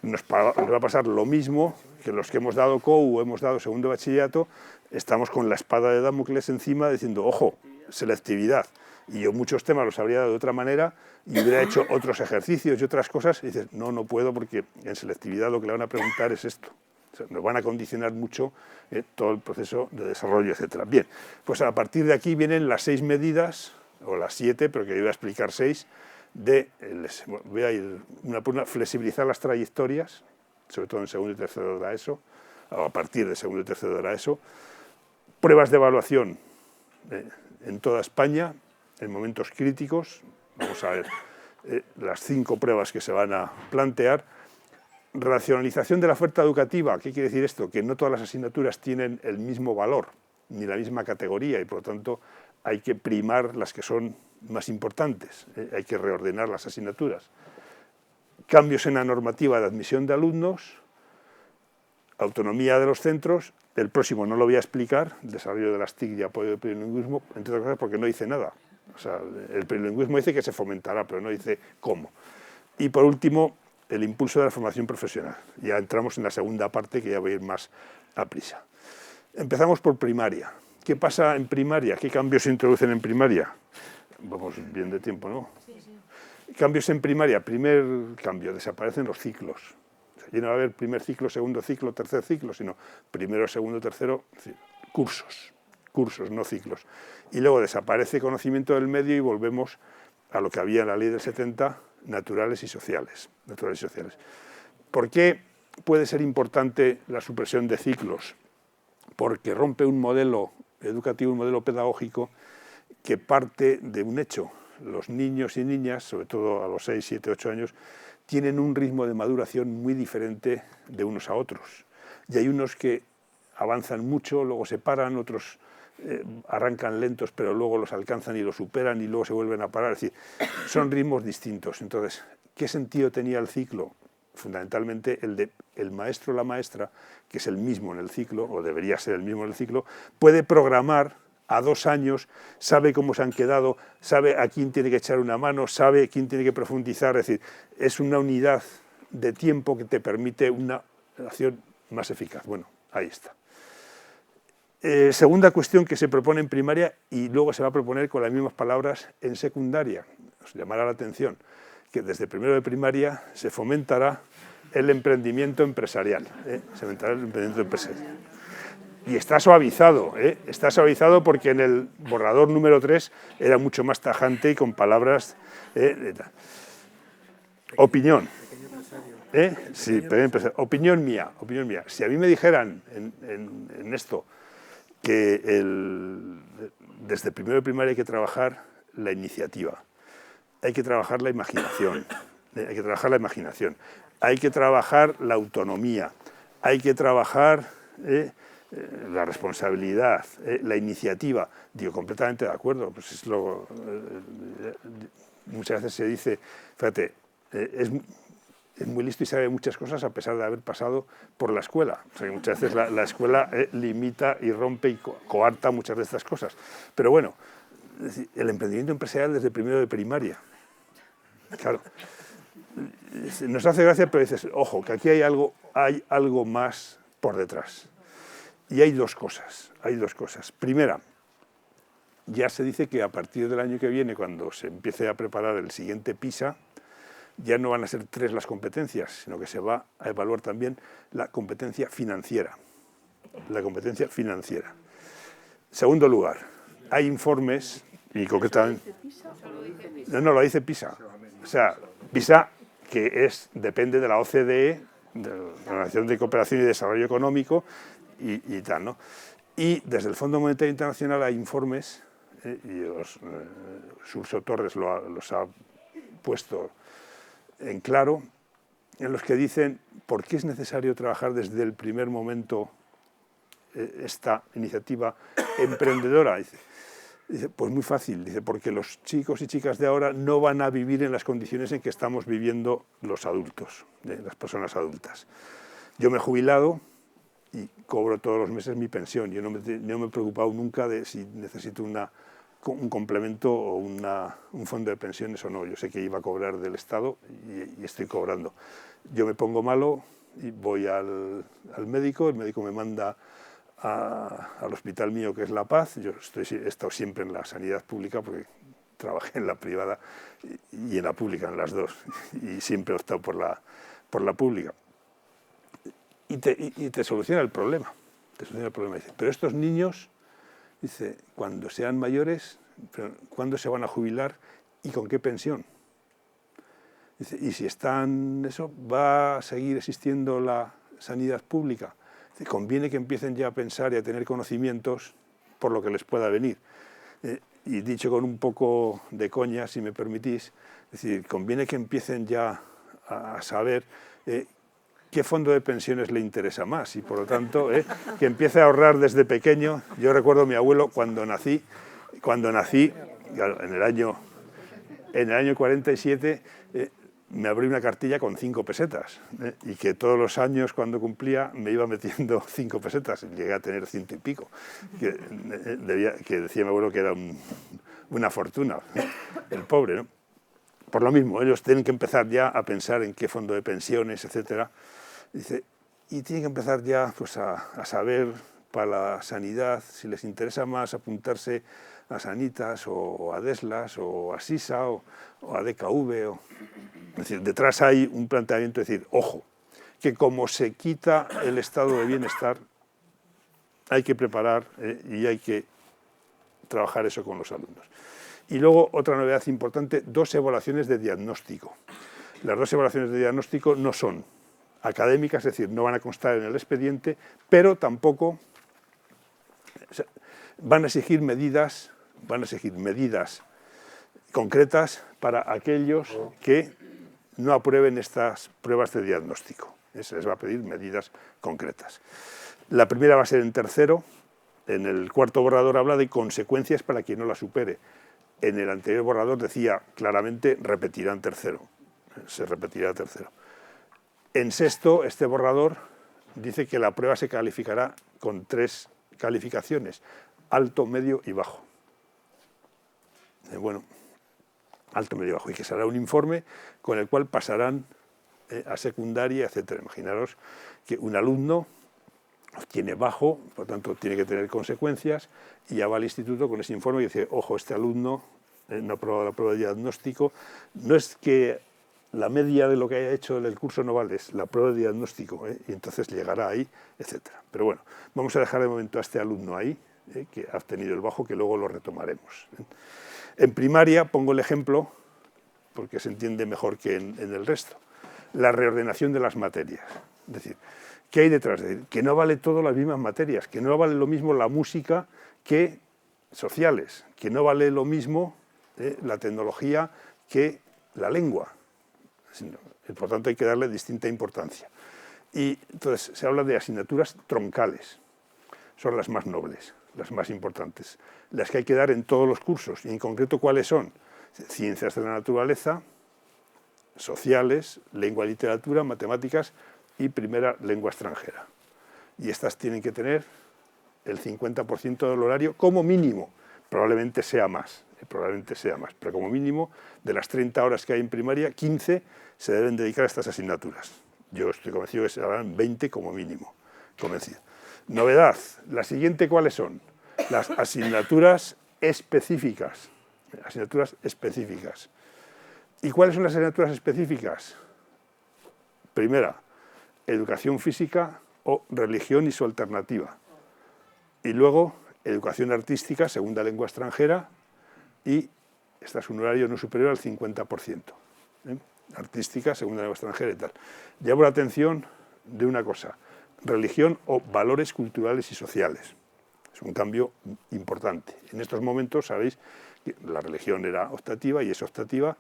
nos va a pasar lo mismo que los que hemos dado COU o hemos dado segundo bachillerato, estamos con la espada de Damocles encima diciendo, ojo, selectividad. Y yo muchos temas los habría dado de otra manera y hubiera hecho otros ejercicios y otras cosas, y dices, no puedo porque en selectividad lo que le van a preguntar es esto. O sea, nos van a condicionar mucho todo el proceso de desarrollo, etc. Bien, pues a partir de aquí vienen las 6 medidas, o las 7, pero que yo voy a explicar 6, voy a ir una por una, flexibilizar las trayectorias, sobre todo en segundo y tercero de la ESO, o a partir de segundo y tercero de la ESO, pruebas de evaluación en toda España, en momentos críticos, vamos a ver las 5 pruebas que se van a plantear. Racionalización de la oferta educativa. ¿Qué quiere decir esto? Que no todas las asignaturas tienen el mismo valor, ni la misma categoría, y por lo tanto hay que primar las que son más importantes, hay que reordenar las asignaturas. Cambios en la normativa de admisión de alumnos, autonomía de los centros. El próximo no lo voy a explicar, desarrollo de las TIC y apoyo del plurilingüismo, entre otras cosas porque no dice nada. O sea, el plurilingüismo dice que se fomentará, pero no dice cómo. Y por último, el impulso de la formación profesional. Ya entramos en la segunda parte, que ya voy a ir más a prisa. Empezamos por primaria. ¿Qué pasa en primaria? ¿Qué cambios se introducen en primaria? Vamos bien de tiempo, ¿no? Sí, sí. Cambios en primaria. Primer cambio, desaparecen los ciclos. O sea, ya no va a haber primer ciclo, segundo ciclo, tercer ciclo, sino primero, segundo, tercero, cursos, no ciclos. Y luego desaparece conocimiento del medio y volvemos a lo que había en la ley del 70, naturales y sociales. ¿Por qué puede ser importante la supresión de ciclos? Porque rompe un modelo educativo, un modelo pedagógico que parte de un hecho. Los niños y niñas, sobre todo a los 6, 7, 8 años, tienen un ritmo de maduración muy diferente de unos a otros. Y hay unos que avanzan mucho, luego se paran, otros arrancan lentos, pero luego los alcanzan y los superan y luego se vuelven a parar. Es decir, son ritmos distintos. Entonces, ¿qué sentido tenía el ciclo? Fundamentalmente el de el maestro o la maestra, que es el mismo en el ciclo, o debería ser el mismo en el ciclo, puede programar a 2 años, sabe cómo se han quedado, sabe a quién tiene que echar una mano, sabe quién tiene que profundizar. Es decir, es una unidad de tiempo que te permite una acción más eficaz. Bueno, ahí está. Segunda cuestión que se propone en primaria y luego se va a proponer con las mismas palabras en secundaria. Os llamará la atención que desde primero de primaria se fomentará el emprendimiento empresarial. Se fomentará el emprendimiento empresarial. Y está suavizado porque en el borrador número 3 era mucho más tajante y con palabras... Opinión. Sí, opinión mía. Si a mí me dijeran en esto que desde primero de primaria hay que trabajar la iniciativa, hay que trabajar la imaginación, hay que trabajar la autonomía, hay que trabajar la responsabilidad, la iniciativa. Digo, completamente de acuerdo. Pues es muchas veces se dice, fíjate, es muy listo y sabe muchas cosas a pesar de haber pasado por la escuela. O sea, que muchas veces la escuela limita y rompe y coarta muchas de estas cosas. Pero bueno, es decir, el emprendimiento empresarial desde primero de primaria. Claro, nos hace gracia, pero dices, ojo, que aquí hay algo más por detrás. Y hay dos cosas. Primera, ya se dice que a partir del año que viene, cuando se empiece a preparar el siguiente PISA, ya no van a ser 3 las competencias, sino que se va a evaluar también la competencia financiera. Segundo lugar, hay informes, y concretamente... No, lo dice PISA. O sea, PISA, que depende de la OCDE, de la Organización de Cooperación y Desarrollo Económico, y tal, ¿no? Y desde el Fondo Monetario Internacional hay informes, y Surso Torres los ha puesto en claro, en los que dicen por qué es necesario trabajar desde el primer momento esta iniciativa emprendedora. Dice, pues muy fácil, dice, porque los chicos y chicas de ahora no van a vivir en las condiciones en que estamos viviendo los adultos, las personas adultas. Yo me he jubilado y cobro todos los meses mi pensión. Yo no me he preocupado nunca de si necesito un complemento o un fondo de pensiones o no. Yo sé que iba a cobrar del Estado y estoy cobrando. Yo me pongo malo y voy al médico, el médico me manda al hospital mío, que es La Paz. Yo he estado siempre en la sanidad pública porque trabajé en la privada y en la pública, en las dos, y siempre he optado por la pública. Y te soluciona el problema. Dice, pero estos niños, dice, cuando sean mayores, ¿cuándo se van a jubilar y con qué pensión? Dice, y si están eso, ¿va a seguir existiendo la sanidad pública? Dice, conviene que empiecen ya a pensar y a tener conocimientos por lo que les pueda venir. Y dicho con un poco de coña, si me permitís, es decir, conviene que empiecen ya a saber qué fondo de pensiones le interesa más y, por lo tanto, que empiece a ahorrar desde pequeño. Yo recuerdo a mi abuelo cuando nací, claro, en el año 47, me abrí una cartilla con 5 pesetas y que todos los años, cuando cumplía, me iba metiendo 5 pesetas. Llegué a tener 100 y pico, que decía mi abuelo que era una fortuna, el pobre, ¿no? Por lo mismo, ellos tienen que empezar ya a pensar en qué fondo de pensiones, etcétera. Dice, y tienen que empezar ya pues, a saber para la sanidad, si les interesa más apuntarse a Sanitas o a Deslas o a Sisa o a DKV. Es decir, detrás hay un planteamiento de decir, ojo, que como se quita el estado de bienestar, hay que preparar y hay que trabajar eso con los alumnos. Y luego, otra novedad importante, 2 evaluaciones de diagnóstico. Las 2 evaluaciones de diagnóstico no son académicas, es decir, no van a constar en el expediente, pero tampoco van a exigir medidas concretas para aquellos que no aprueben estas pruebas de diagnóstico. Se les va a pedir medidas concretas. La primera va a ser en tercero. En el cuarto borrador habla de consecuencias para quien no la supere. En el anterior borrador decía claramente repetirá en tercero. Se repetirá en tercero. En sexto, este borrador dice que la prueba se calificará con 3 calificaciones, alto, medio y bajo. Bueno, alto, medio y bajo. Y que será un informe con el cual pasarán a secundaria, etcétera. Imaginaros que un alumno tiene bajo, por tanto tiene que tener consecuencias, y ya va al instituto con ese informe y dice, ojo, este alumno no ha aprobado la prueba de diagnóstico. No es que la media de lo que haya hecho en el curso no vale, es la prueba de diagnóstico, y entonces llegará ahí, etcétera. Pero bueno, vamos a dejar de momento a este alumno ahí, que ha obtenido el bajo, que luego lo retomaremos. En primaria pongo el ejemplo, porque se entiende mejor que en el resto, la reordenación de las materias. Es decir, ¿qué hay detrás? Que no vale todo las mismas materias, que no vale lo mismo la música que sociales, que no vale lo mismo la tecnología que la lengua. Por tanto, hay que darle distinta importancia. Y entonces se habla de asignaturas troncales. Son las más nobles, las más importantes, las que hay que dar en todos los cursos. Y en concreto, ¿cuáles son? Ciencias de la naturaleza, sociales, lengua y literatura, matemáticas y primera lengua extranjera. Y estas tienen que tener el 50% del horario como mínimo, probablemente sea más, pero como mínimo de las 30 horas que hay en primaria, 15 se deben dedicar a estas asignaturas. Yo estoy convencido que serán 20 como mínimo, convencido. Novedad, la siguiente, ¿cuáles son? Las asignaturas específicas. Asignaturas específicas. ¿Y cuáles son las asignaturas específicas? Primera, educación física o religión y su alternativa. Y luego, educación artística, segunda lengua extranjera, y esta es un horario no superior al 50%. Artística, segunda lengua extranjera y tal. Llamo la atención de una cosa, religión o valores culturales y sociales. Es un cambio importante. En estos momentos, sabéis, que la religión era optativa y es optativa.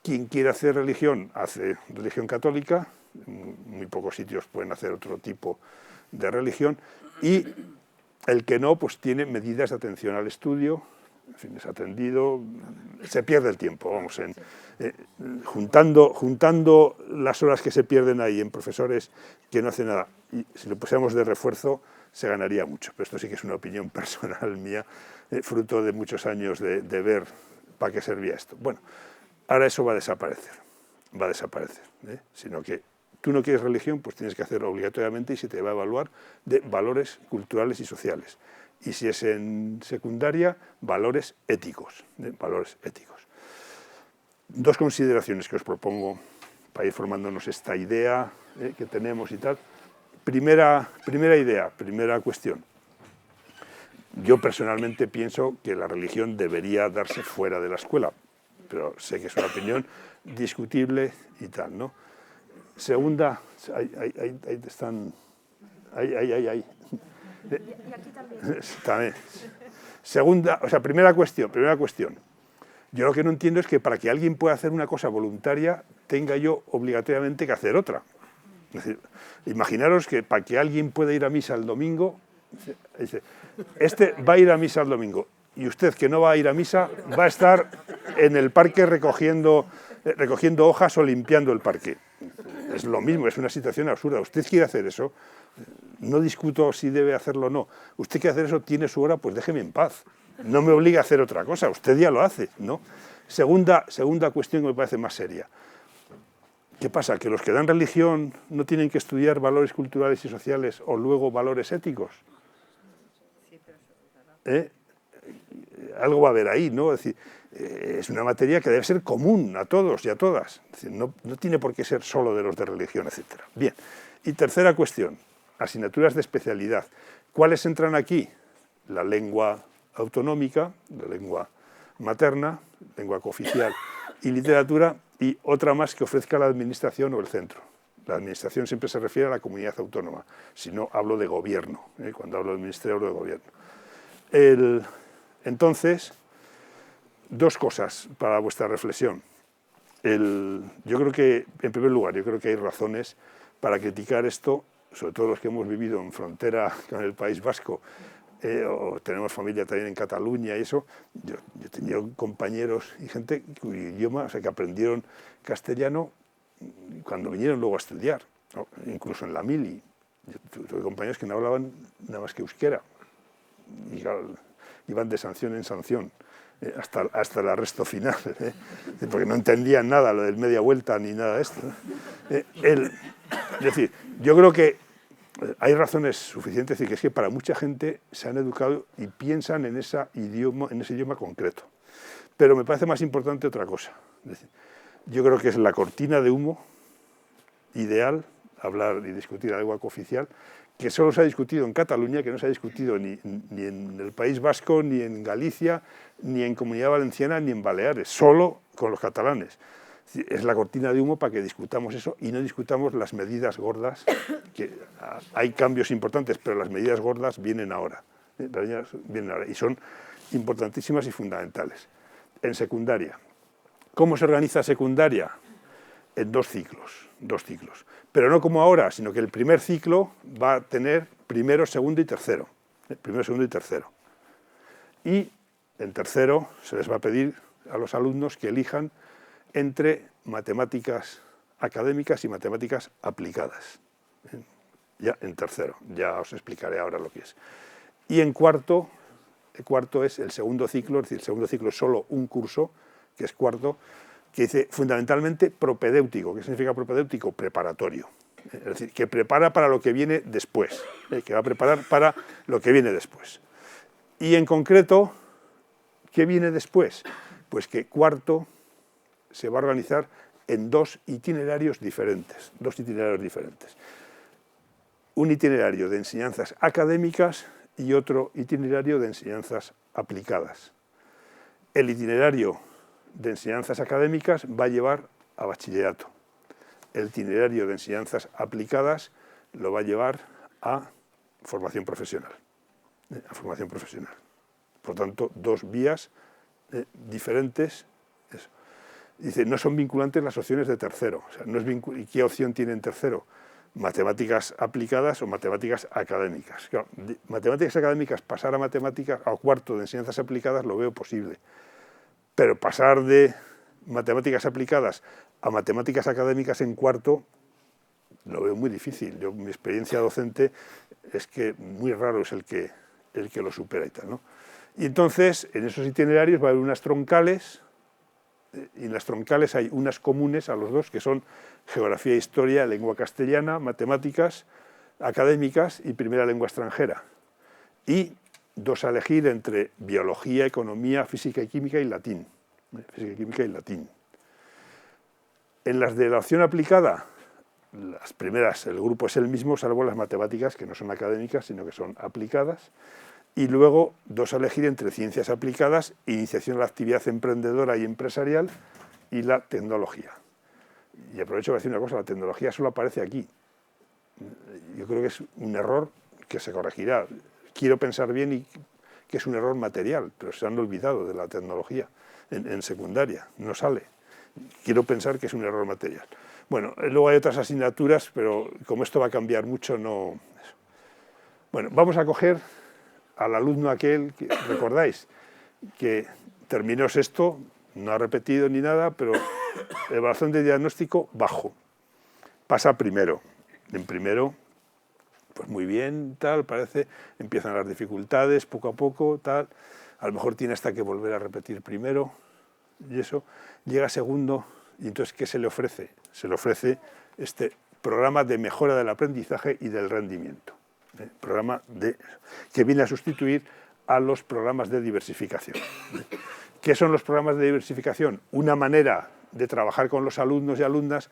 Quien quiere hacer religión, hace religión católica, muy pocos sitios pueden hacer otro tipo de religión, y el que no, pues tiene medidas de atención al estudio, en fin, es atendido, se pierde el tiempo, vamos, juntando las horas que se pierden ahí en profesores que no hacen nada, y si lo pusiéramos de refuerzo, se ganaría mucho, pero esto sí que es una opinión personal mía, fruto de muchos años de ver para qué servía esto. Bueno, ahora eso va a desaparecer, sino que tú no quieres religión, pues tienes que hacerlo obligatoriamente y se te va a evaluar de valores culturales y sociales. Y si es en secundaria, valores éticos, Dos consideraciones que os propongo para ir formándonos esta idea que tenemos y tal. Primera cuestión. Yo personalmente pienso que la religión debería darse fuera de la escuela, pero sé que es una opinión discutible y tal, ¿no? Segunda, ahí están, ahí. Y aquí también. Segunda, primera cuestión. Yo lo que no entiendo es que para que alguien pueda hacer una cosa voluntaria, tenga yo obligatoriamente que hacer otra. Es decir, imaginaros que para que alguien pueda ir a misa el domingo, dice, este va a ir a misa el domingo, y usted que no va a ir a misa va a estar en el parque recogiendo hojas o limpiando el parque. Es lo mismo, es una situación absurda. Usted quiere hacer eso, no discuto si debe hacerlo o no. Usted quiere hacer eso, tiene su hora, pues déjeme en paz. No me obliga a hacer otra cosa, usted ya lo hace, ¿no? Segunda cuestión que me parece más seria. ¿Qué pasa? ¿Que los que dan religión no tienen que estudiar valores culturales y sociales o luego valores éticos? Algo va a haber ahí, ¿no? Es decir, es una materia que debe ser común a todos y a todas. Es decir, no tiene por qué ser solo de los de religión, etc. Bien. Y tercera cuestión, asignaturas de especialidad. ¿Cuáles entran aquí? La lengua autonómica, la lengua materna, lengua cooficial y literatura, y otra más que ofrezca la administración o el centro. La administración siempre se refiere a la comunidad autónoma, si no hablo de gobierno, cuando hablo del ministerio hablo de gobierno. Entonces, dos cosas para vuestra reflexión. Yo creo que, en primer lugar, hay razones para criticar esto, sobre todo los que hemos vivido en frontera con el País Vasco, o tenemos familia también en Cataluña y eso. Yo he tenido compañeros y gente cuyo idioma, que aprendieron castellano cuando vinieron luego a estudiar, ¿no? Incluso en la mili. Yo tuve compañeros que no hablaban nada más que euskera, y claro, iban de sanción en sanción, hasta el arresto final, porque no entendían nada, lo del media vuelta ni nada de esto. Es decir, yo creo que hay razones suficientes, que es que para mucha gente se han educado y piensan en ese idioma concreto. Pero me parece más importante otra cosa. Es decir, yo creo que es la cortina de humo ideal hablar y discutir la lengua cooficial, que solo se ha discutido en Cataluña, que no se ha discutido ni en el País Vasco, ni en Galicia, ni en Comunidad Valenciana, ni en Baleares, solo con los catalanes. Es la cortina de humo para que discutamos eso y no discutamos las medidas gordas, que hay cambios importantes, pero las medidas gordas vienen ahora, y son importantísimas y fundamentales. En secundaria, ¿cómo se organiza secundaria? En dos ciclos, pero no como ahora, sino que el primer ciclo va a tener primero, segundo y tercero. Y en tercero se les va a pedir a los alumnos que elijan entre matemáticas académicas y matemáticas aplicadas. Ya en tercero, ya os explicaré ahora lo que es. Y en cuarto, el cuarto es el segundo ciclo, es decir, el segundo ciclo es solo un curso, que es cuarto, que dice fundamentalmente propedéutico. ¿Qué significa propedéutico? Preparatorio. Es decir, que prepara para lo que viene después, que va a preparar para lo que viene después. Y en concreto, ¿qué viene después? Pues que cuarto se va a organizar en dos itinerarios diferentes. Un itinerario de enseñanzas académicas y otro itinerario de enseñanzas aplicadas. El itinerario de enseñanzas académicas va a llevar a bachillerato. El itinerario de enseñanzas aplicadas lo va a llevar a formación profesional. Por tanto, dos vías diferentes. Eso. Dice, no son vinculantes las opciones de tercero. O sea, no es ¿y qué opción tiene en tercero? Matemáticas aplicadas o matemáticas académicas. Claro, matemáticas académicas, pasar a matemáticas, a cuarto de enseñanzas aplicadas, lo veo posible. Pero pasar de matemáticas aplicadas a matemáticas académicas en cuarto, lo veo muy difícil. Mi experiencia docente es que muy raro es el que lo supera y tal, ¿no? Y entonces, en esos itinerarios va a haber unas troncales, y en las troncales hay unas comunes a los dos, que son geografía e historia, lengua castellana, matemáticas académicas y primera lengua extranjera. Y dos a elegir entre biología, economía, física y química y latín. En las de la opción aplicada, las primeras, el grupo es el mismo, salvo las matemáticas, que no son académicas, sino que son aplicadas. Y luego dos a elegir entre ciencias aplicadas, iniciación a la actividad emprendedora y empresarial, y la tecnología. Y aprovecho para decir una cosa, la tecnología solo aparece aquí. Yo creo que es un error que se corregirá. Quiero pensar bien y que es un error material, pero se han olvidado de la tecnología en secundaria, no sale. Quiero pensar que es un error material. Bueno, luego hay otras asignaturas, pero como esto va a cambiar mucho, no... Bueno, vamos a coger al alumno aquel, que recordáis, que terminó sexto, no ha repetido ni nada, pero evaluación de diagnóstico bajo. Pasa a primero. En primero, pues muy bien, tal, parece, empiezan las dificultades poco a poco, tal, a lo mejor tiene hasta que volver a repetir primero, y eso, llega a segundo, y entonces, ¿qué se le ofrece? Se le ofrece este programa de mejora del aprendizaje y del rendimiento. Programa que viene a sustituir a los programas de diversificación. ¿Qué son los programas de diversificación? Una manera de trabajar con los alumnos y alumnas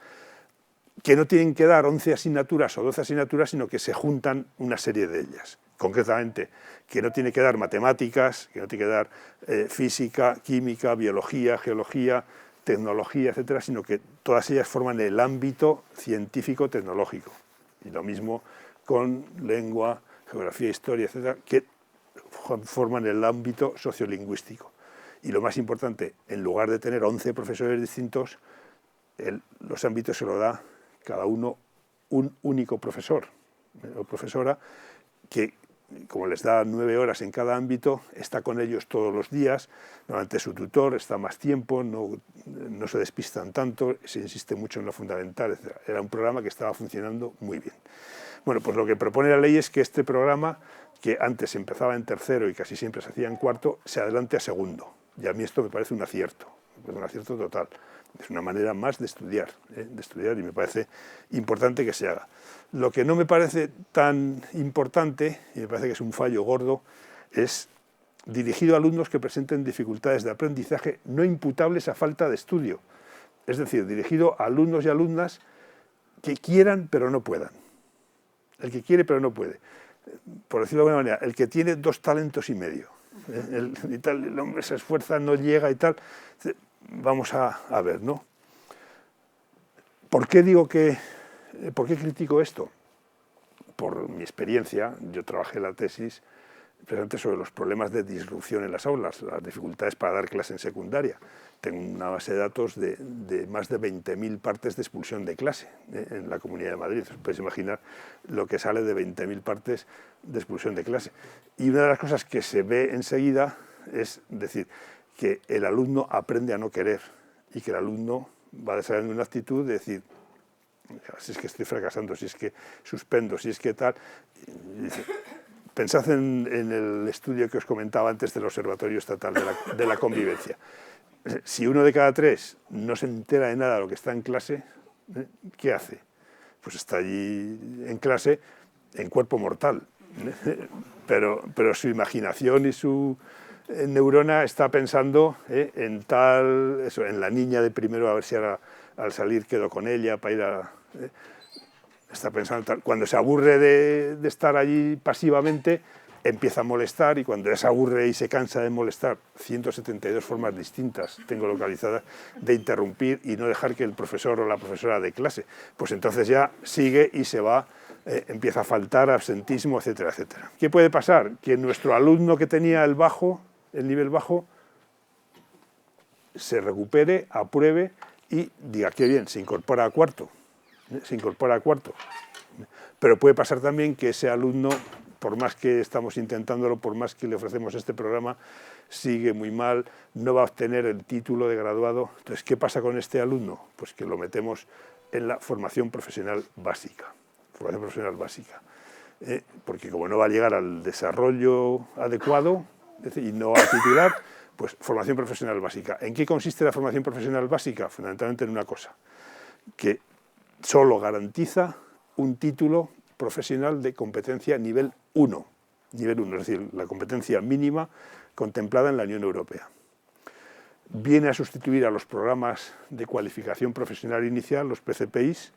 que no tienen que dar 11 asignaturas o 12 asignaturas, sino que se juntan una serie de ellas. Concretamente, que no tiene que dar matemáticas, que no tiene que dar física, química, biología, geología, tecnología, etcétera, sino que todas ellas forman el ámbito científico-tecnológico. Y lo mismo con lengua, geografía, historia, etcétera, que forman el ámbito sociolingüístico. Y lo más importante, en lugar de tener 11 profesores distintos, los ámbitos se lo da cada uno un único profesor o profesora que, como les da 9 horas en cada ámbito, está con ellos todos los días, normalmente su tutor, está más tiempo, no se despistan tanto, se insiste mucho en lo fundamental, etc. Era un programa que estaba funcionando muy bien. Bueno, pues lo que propone la ley es que este programa, que antes empezaba en tercero y casi siempre se hacía en cuarto, se adelante a segundo. Y a mí esto me parece un acierto total. Es una manera más de estudiar y me parece importante que se haga. Lo que no me parece tan importante, y me parece que es un fallo gordo, es dirigido a alumnos que presenten dificultades de aprendizaje no imputables a falta de estudio. Es decir, dirigido a alumnos y alumnas que quieran pero no puedan. El que quiere pero no puede. Por decirlo de alguna manera, el que tiene 2 talentos y medio. El hombre se esfuerza, no llega y tal. Vamos a ver, ¿no? ¿Por qué critico esto? Por mi experiencia, yo trabajé la tesis precisamente sobre los problemas de disrupción en las aulas, las dificultades para dar clase en secundaria. Tengo una base de datos de más de 20.000 partes de expulsión de clase en la Comunidad de Madrid. Os podéis imaginar lo que sale de 20.000 partes de expulsión de clase. Y una de las cosas que se ve enseguida es decir, que el alumno aprende a no querer y que el alumno va desarrollando una actitud de decir, si es que estoy fracasando, si es que suspendo, si es que tal. Pensad en el estudio que os comentaba antes del Observatorio Estatal de la Convivencia. Si 1 de cada 3 no se entera de nada de lo que está en clase, ¿qué hace? Pues está allí en clase en cuerpo mortal, pero su imaginación y su neurona está pensando en tal, eso, en la niña de primero, a ver si ahora al salir quedo con ella para ir a... está pensando tal. Cuando se aburre de estar allí pasivamente, empieza a molestar, y cuando ya se aburre y se cansa de molestar, 172 formas distintas tengo localizadas de interrumpir y no dejar que el profesor o la profesora dé clase. Pues entonces ya sigue y se va, empieza a faltar, absentismo, etcétera, etcétera. ¿Qué puede pasar? Que nuestro alumno que tenía el nivel bajo, se recupere, apruebe y diga, qué bien, se incorpora a cuarto. Pero puede pasar también que ese alumno, por más que estamos intentándolo, por más que le ofrecemos este programa, sigue muy mal, no va a obtener el título de graduado. Entonces, ¿qué pasa con este alumno? Pues que lo metemos en la formación profesional básica. Porque como no va a llegar al desarrollo adecuado y no va a titular, pues formación profesional básica. ¿En qué consiste la formación profesional básica? Fundamentalmente en una cosa, que solo garantiza un título profesional de competencia nivel 1, es decir, la competencia mínima contemplada en la Unión Europea. Viene a sustituir a los programas de cualificación profesional inicial, los PCPIs,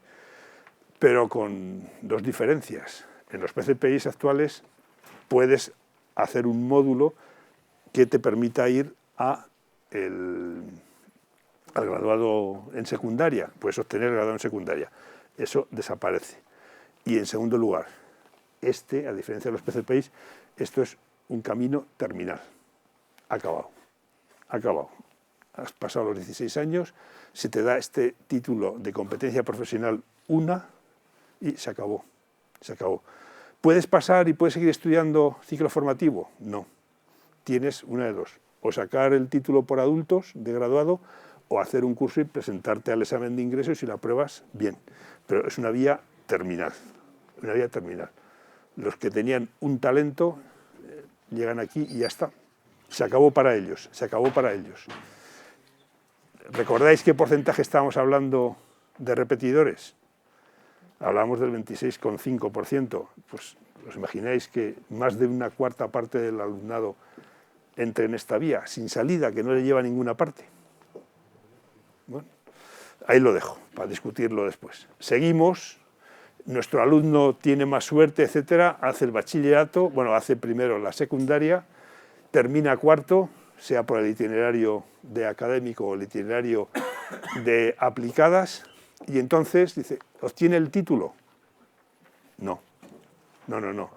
pero con dos diferencias. En los PCPIs actuales puedes hacer un módulo que te permita ir al graduado en secundaria, puedes obtener el graduado en secundaria. Eso desaparece. Y en segundo lugar, a diferencia de los PCPIs, esto es un camino terminal. Acabado. Has pasado los 16 años, se te da este título de competencia profesional y se acabó. ¿Puedes pasar y puedes seguir estudiando ciclo formativo? No. Tienes una de dos. O sacar el título por adultos de graduado, o hacer un curso y presentarte al examen de ingreso, y si lo apruebas, bien. Pero es una vía terminal. Los que tenían un talento llegan aquí y ya está. Se acabó para ellos. ¿Recordáis qué porcentaje estábamos hablando de repetidores? Hablamos del 26,5%. Pues os imagináis que más de una cuarta parte del alumnado entre en esta vía, sin salida, que no le lleva a ninguna parte. Bueno, ahí lo dejo, para discutirlo después. Seguimos, nuestro alumno tiene más suerte, etcétera, hace el bachillerato, hace primero la secundaria, termina cuarto, sea por el itinerario de académico o el itinerario de aplicadas, y entonces dice, ¿obtiene el título? No.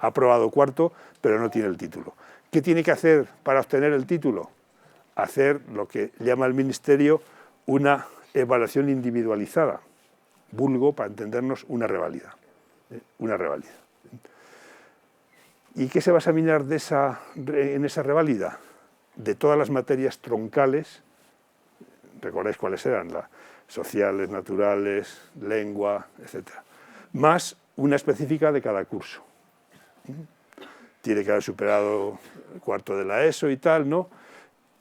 Ha aprobado cuarto, pero no tiene el título. ¿Qué tiene que hacer para obtener el título? Hacer lo que llama el Ministerio una evaluación individualizada, vulgo, para entendernos, una reválida. ¿Y qué se va a examinar en esa reválida? De todas las materias troncales, ¿recordáis cuáles eran? Sociales, naturales, lengua, etc. Más una específica de cada curso. Tiene que haber superado el cuarto de la ESO y tal, ¿no?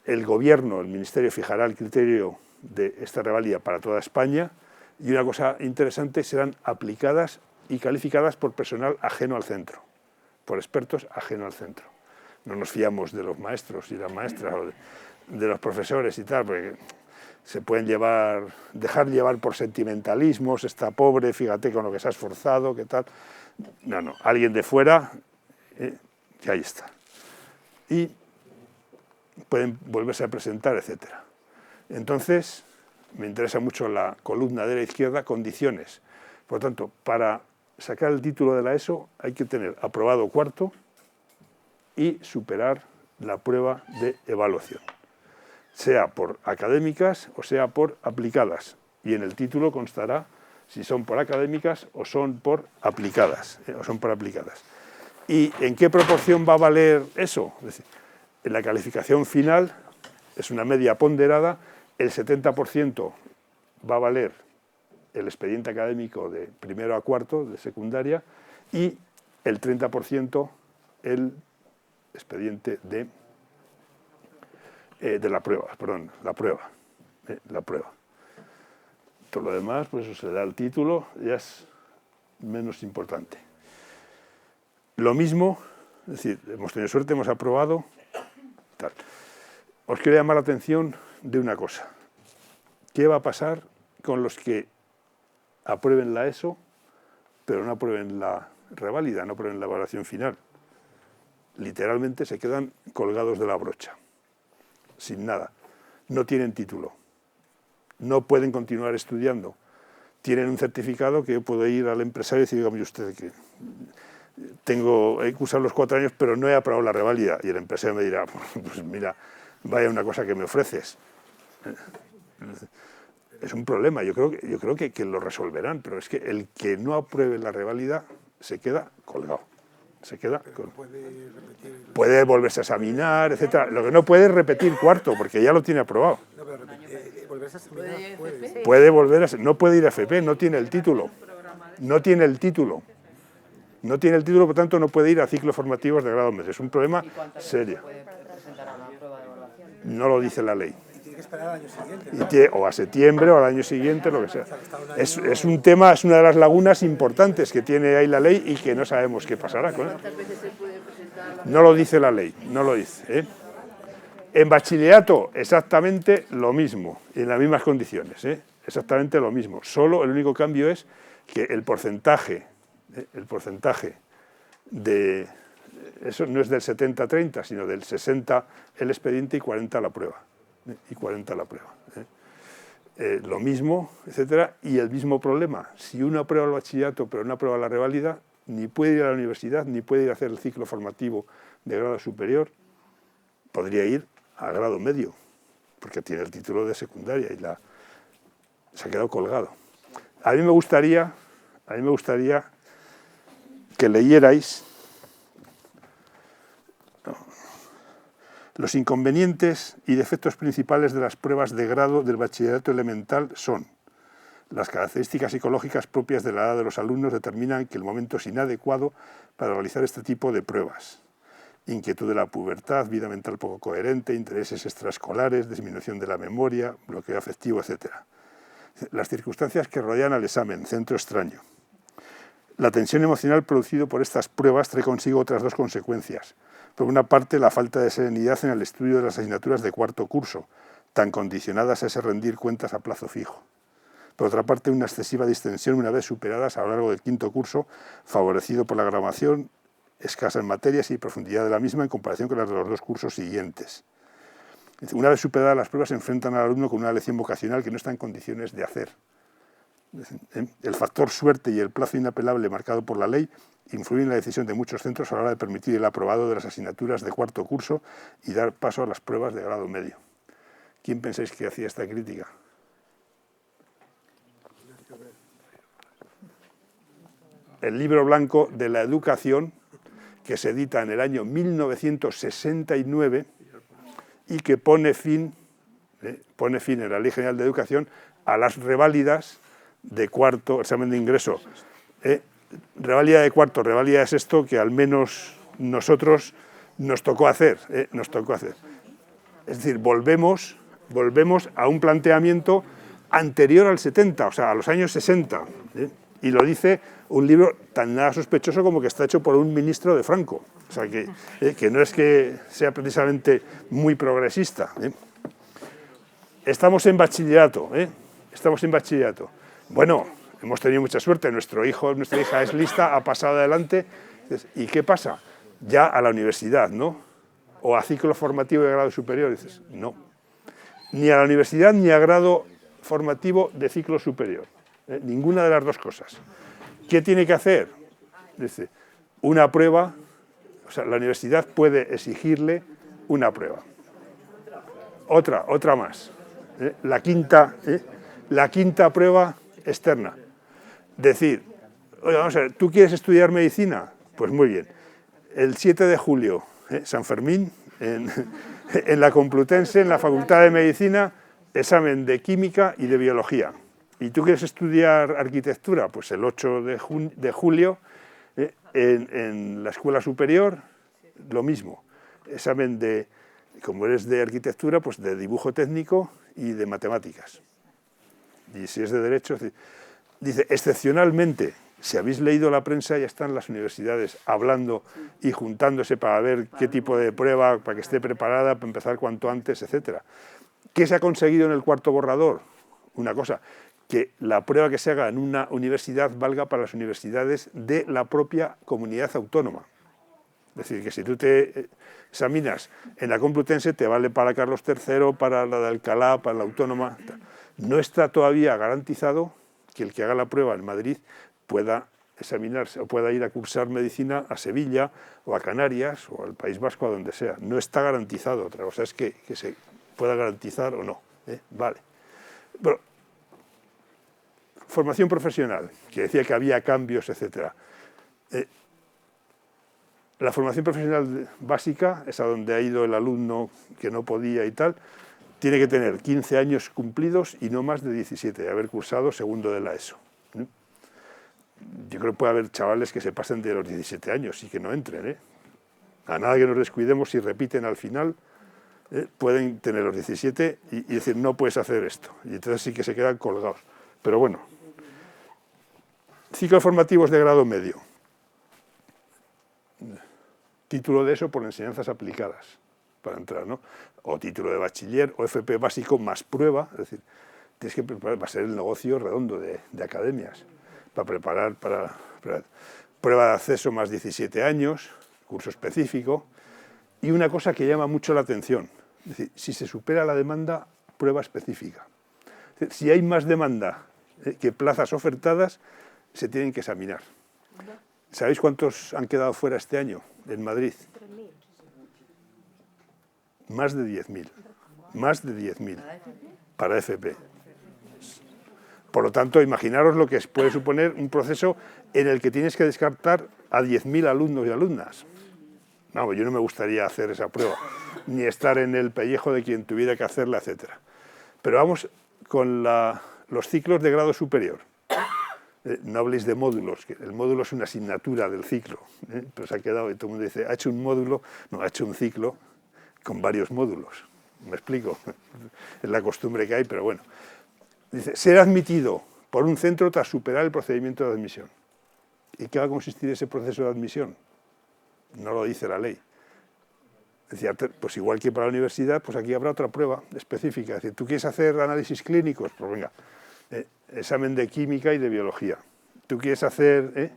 El gobierno, el ministerio, fijará el criterio de esta reválida para toda España, y una cosa interesante, serán aplicadas y calificadas por personal ajeno al centro, por expertos ajeno al centro. No nos fiamos de los maestros y las maestras o de los profesores y tal, porque se pueden dejar llevar por sentimentalismos, está pobre, fíjate con lo que se ha esforzado, qué tal. No, alguien de fuera, que ahí está. Y pueden volverse a presentar, etcétera. Entonces, me interesa mucho la columna de la izquierda, condiciones. Por lo tanto, para sacar el título de la ESO hay que tener aprobado cuarto y superar la prueba de evaluación, sea por académicas o sea por aplicadas. Y en el título constará si son por académicas o son por aplicadas. ¿Y en qué proporción va a valer eso? Es decir, en la calificación final es una media ponderada el 70% va a valer el expediente académico de primero a cuarto de secundaria y el 30% el expediente de la prueba, perdón, la prueba. Todo lo demás, pues se da el título, ya es menos importante. Lo mismo, es decir, hemos tenido suerte, hemos aprobado, tal. Os quiero llamar la atención de una cosa. ¿Qué va a pasar con los que aprueben la ESO, pero no aprueben la reválida, no aprueben la evaluación final? Literalmente se quedan colgados de la brocha, sin nada. No tienen título, no pueden continuar estudiando. Tienen un certificado que yo puedo ir al empresario y decir, dígame usted que he cursado los 4 años, pero no he aprobado la reválida. Y el empresario me dirá, pues mira, vaya una cosa que me ofreces. Es un problema, yo creo que lo resolverán, pero es que el que no apruebe la reválida se queda colgado. Puede volverse a examinar, etcétera. Lo que no puede es repetir cuarto, porque ya lo tiene aprobado. Puede volver a, no puede ir a FP, no tiene el título. No tiene el título, por tanto no puede ir a ciclos formativos de grado medio. Es un problema serio. No lo dice la ley. Tiene que esperar al año siguiente. O a septiembre o al año siguiente, lo que sea. Es un tema, es una de las lagunas importantes que tiene ahí la ley y que no sabemos qué pasará con él. No lo dice la ley, no lo dice. En bachillerato, exactamente lo mismo, en las mismas condiciones, exactamente lo mismo. Solo el único cambio es que el porcentaje de... Eso no es del 70-30, sino del 60 el expediente y 40 la prueba. Lo mismo, etcétera, y el mismo problema. Si uno aprueba el bachillerato pero no aprueba la reválida, ni puede ir a la universidad, ni puede ir a hacer el ciclo formativo de grado superior, podría ir a grado medio, porque tiene el título de secundaria y se ha quedado colgado. A mí me gustaría que leyerais los inconvenientes y defectos principales de las pruebas de grado del bachillerato elemental son: las características psicológicas propias de la edad de los alumnos determinan que el momento es inadecuado para realizar este tipo de pruebas. Inquietud de la pubertad, vida mental poco coherente, intereses extraescolares, disminución de la memoria, bloqueo afectivo, etc. Las circunstancias que rodean al examen, centro extraño. La tensión emocional producida por estas pruebas trae consigo otras dos consecuencias. Por una parte, la falta de serenidad en el estudio de las asignaturas de cuarto curso, tan condicionadas a ese rendir cuentas a plazo fijo. Por otra parte, una excesiva distensión una vez superadas a lo largo del quinto curso, favorecido por la grabación escasa en materias y profundidad de la misma en comparación con las de los 2 cursos siguientes. Una vez superadas las pruebas, se enfrentan al alumno con una lección vocacional que no está en condiciones de hacer. El factor suerte y el plazo inapelable marcado por la ley influyen en la decisión de muchos centros a la hora de permitir el aprobado de las asignaturas de cuarto curso y dar paso a las pruebas de grado medio. ¿Quién pensáis que hacía esta crítica? El libro blanco de la educación, que se edita en el año 1969 y que pone fin en la Ley General de Educación a las reválidas de cuarto, examen de ingreso. Reválida de cuarto, reválida de sexto, que al menos nosotros nos tocó hacer. Es decir, volvemos a un planteamiento anterior al 70, o sea, a los años 60. Y lo dice un libro tan nada sospechoso como que está hecho por un ministro de Franco. O sea, que no es que sea precisamente muy progresista. Estamos en bachillerato. Bueno, hemos tenido mucha suerte, nuestra hija es lista, ha pasado adelante. ¿Y qué pasa? Ya a la universidad, ¿no? O a ciclo formativo de grado superior. Dices, no. Ni a la universidad ni a grado formativo de ciclo superior. Ninguna de las dos cosas. ¿Qué tiene que hacer? Dice, una prueba, o sea, la universidad puede exigirle una prueba. Otra más. La quinta prueba externa. Decir, oye, vamos a ver, ¿tú quieres estudiar medicina? Pues muy bien. El 7 de julio, San Fermín, en la Complutense, en la Facultad de Medicina, examen de química y de biología. ¿Y tú quieres estudiar arquitectura? Pues el 8 de julio en la escuela superior, lo mismo. Examen de, como eres de arquitectura, pues de dibujo técnico y de matemáticas. Y si es de derecho, dice, excepcionalmente, si habéis leído la prensa, ya están las universidades hablando y juntándose para ver qué tipo de prueba, para que esté preparada, para empezar cuanto antes, etc. ¿Qué se ha conseguido en el cuarto borrador? Una cosa, que la prueba que se haga en una universidad valga para las universidades de la propia comunidad autónoma. Es decir, que si tú te examinas en la Complutense, te vale para Carlos III, para la de Alcalá, para la Autónoma. No está todavía garantizado que el que haga la prueba en Madrid pueda examinarse o pueda ir a cursar medicina a Sevilla o a Canarias o al País Vasco, a donde sea. No está garantizado. Otra cosa es que se pueda garantizar o no. Vale. Bueno, formación profesional, que decía que había cambios, etc. La formación profesional básica, es a donde ha ido el alumno que no podía y tal, tiene que tener 15 años cumplidos y no más de 17, haber cursado segundo de la ESO. Yo creo que puede haber chavales que se pasen de los 17 años y que no entren. A nada que nos descuidemos, si repiten al final, pueden tener los 17 y decir, no puedes hacer esto. Y entonces sí que se quedan colgados. Pero bueno, ciclos formativos de grado medio. Título de eso por enseñanzas aplicadas, para entrar, ¿no? O título de bachiller, o FP básico más prueba, es decir, tienes que preparar, va a ser el negocio redondo de academias, para preparar para prueba de acceso más 17 años, curso específico, y una cosa que llama mucho la atención, es decir, si se supera la demanda, prueba específica. Es decir, si hay más demanda que plazas ofertadas, se tienen que examinar. ¿Sabéis cuántos han quedado fuera este año en Madrid? Más de 10.000. Más de 10.000 para FP. Por lo tanto, imaginaros lo que puede suponer un proceso en el que tienes que descartar a 10.000 alumnos y alumnas. No, yo no me gustaría hacer esa prueba, ni estar en el pellejo de quien tuviera que hacerla, etc. Pero vamos con los ciclos de grado superior. No habléis de módulos, que el módulo es una asignatura del ciclo, pero se ha quedado y todo el mundo dice, ha hecho un módulo, no, ha hecho un ciclo con varios módulos. ¿Me explico? Es la costumbre que hay, pero bueno. Dice, ser admitido por un centro tras superar el procedimiento de admisión. ¿Y qué va a consistir ese proceso de admisión? No lo dice la ley. Decía, pues igual que para la universidad, pues aquí habrá otra prueba específica. Es decir, ¿tú quieres hacer análisis clínicos? Pues venga, examen de química y de biología. ¿Tú quieres hacer...?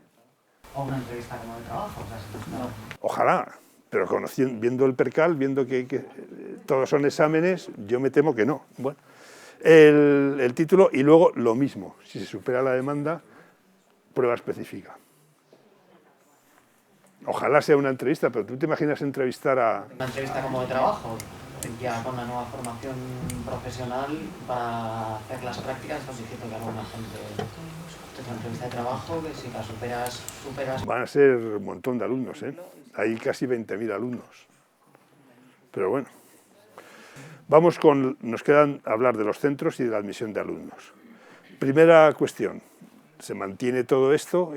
O una entrevista como de trabajo. O sea, no. Ojalá, pero viendo el percal, viendo que todos son exámenes, yo me temo que no. Bueno, el título y luego lo mismo. Si se supera la demanda, prueba específica. Ojalá sea una entrevista, pero ¿tú te imaginas entrevistar a...? Una entrevista como de trabajo, ya con la nueva formación profesional para hacer las prácticas, estás diciendo que alguna gente... Una entrevista de trabajo, que si la superas... Van a ser un montón de alumnos, Hay casi 20.000 alumnos. Pero bueno. Nos quedan hablar de los centros y de la admisión de alumnos. Primera cuestión, se mantiene todo esto,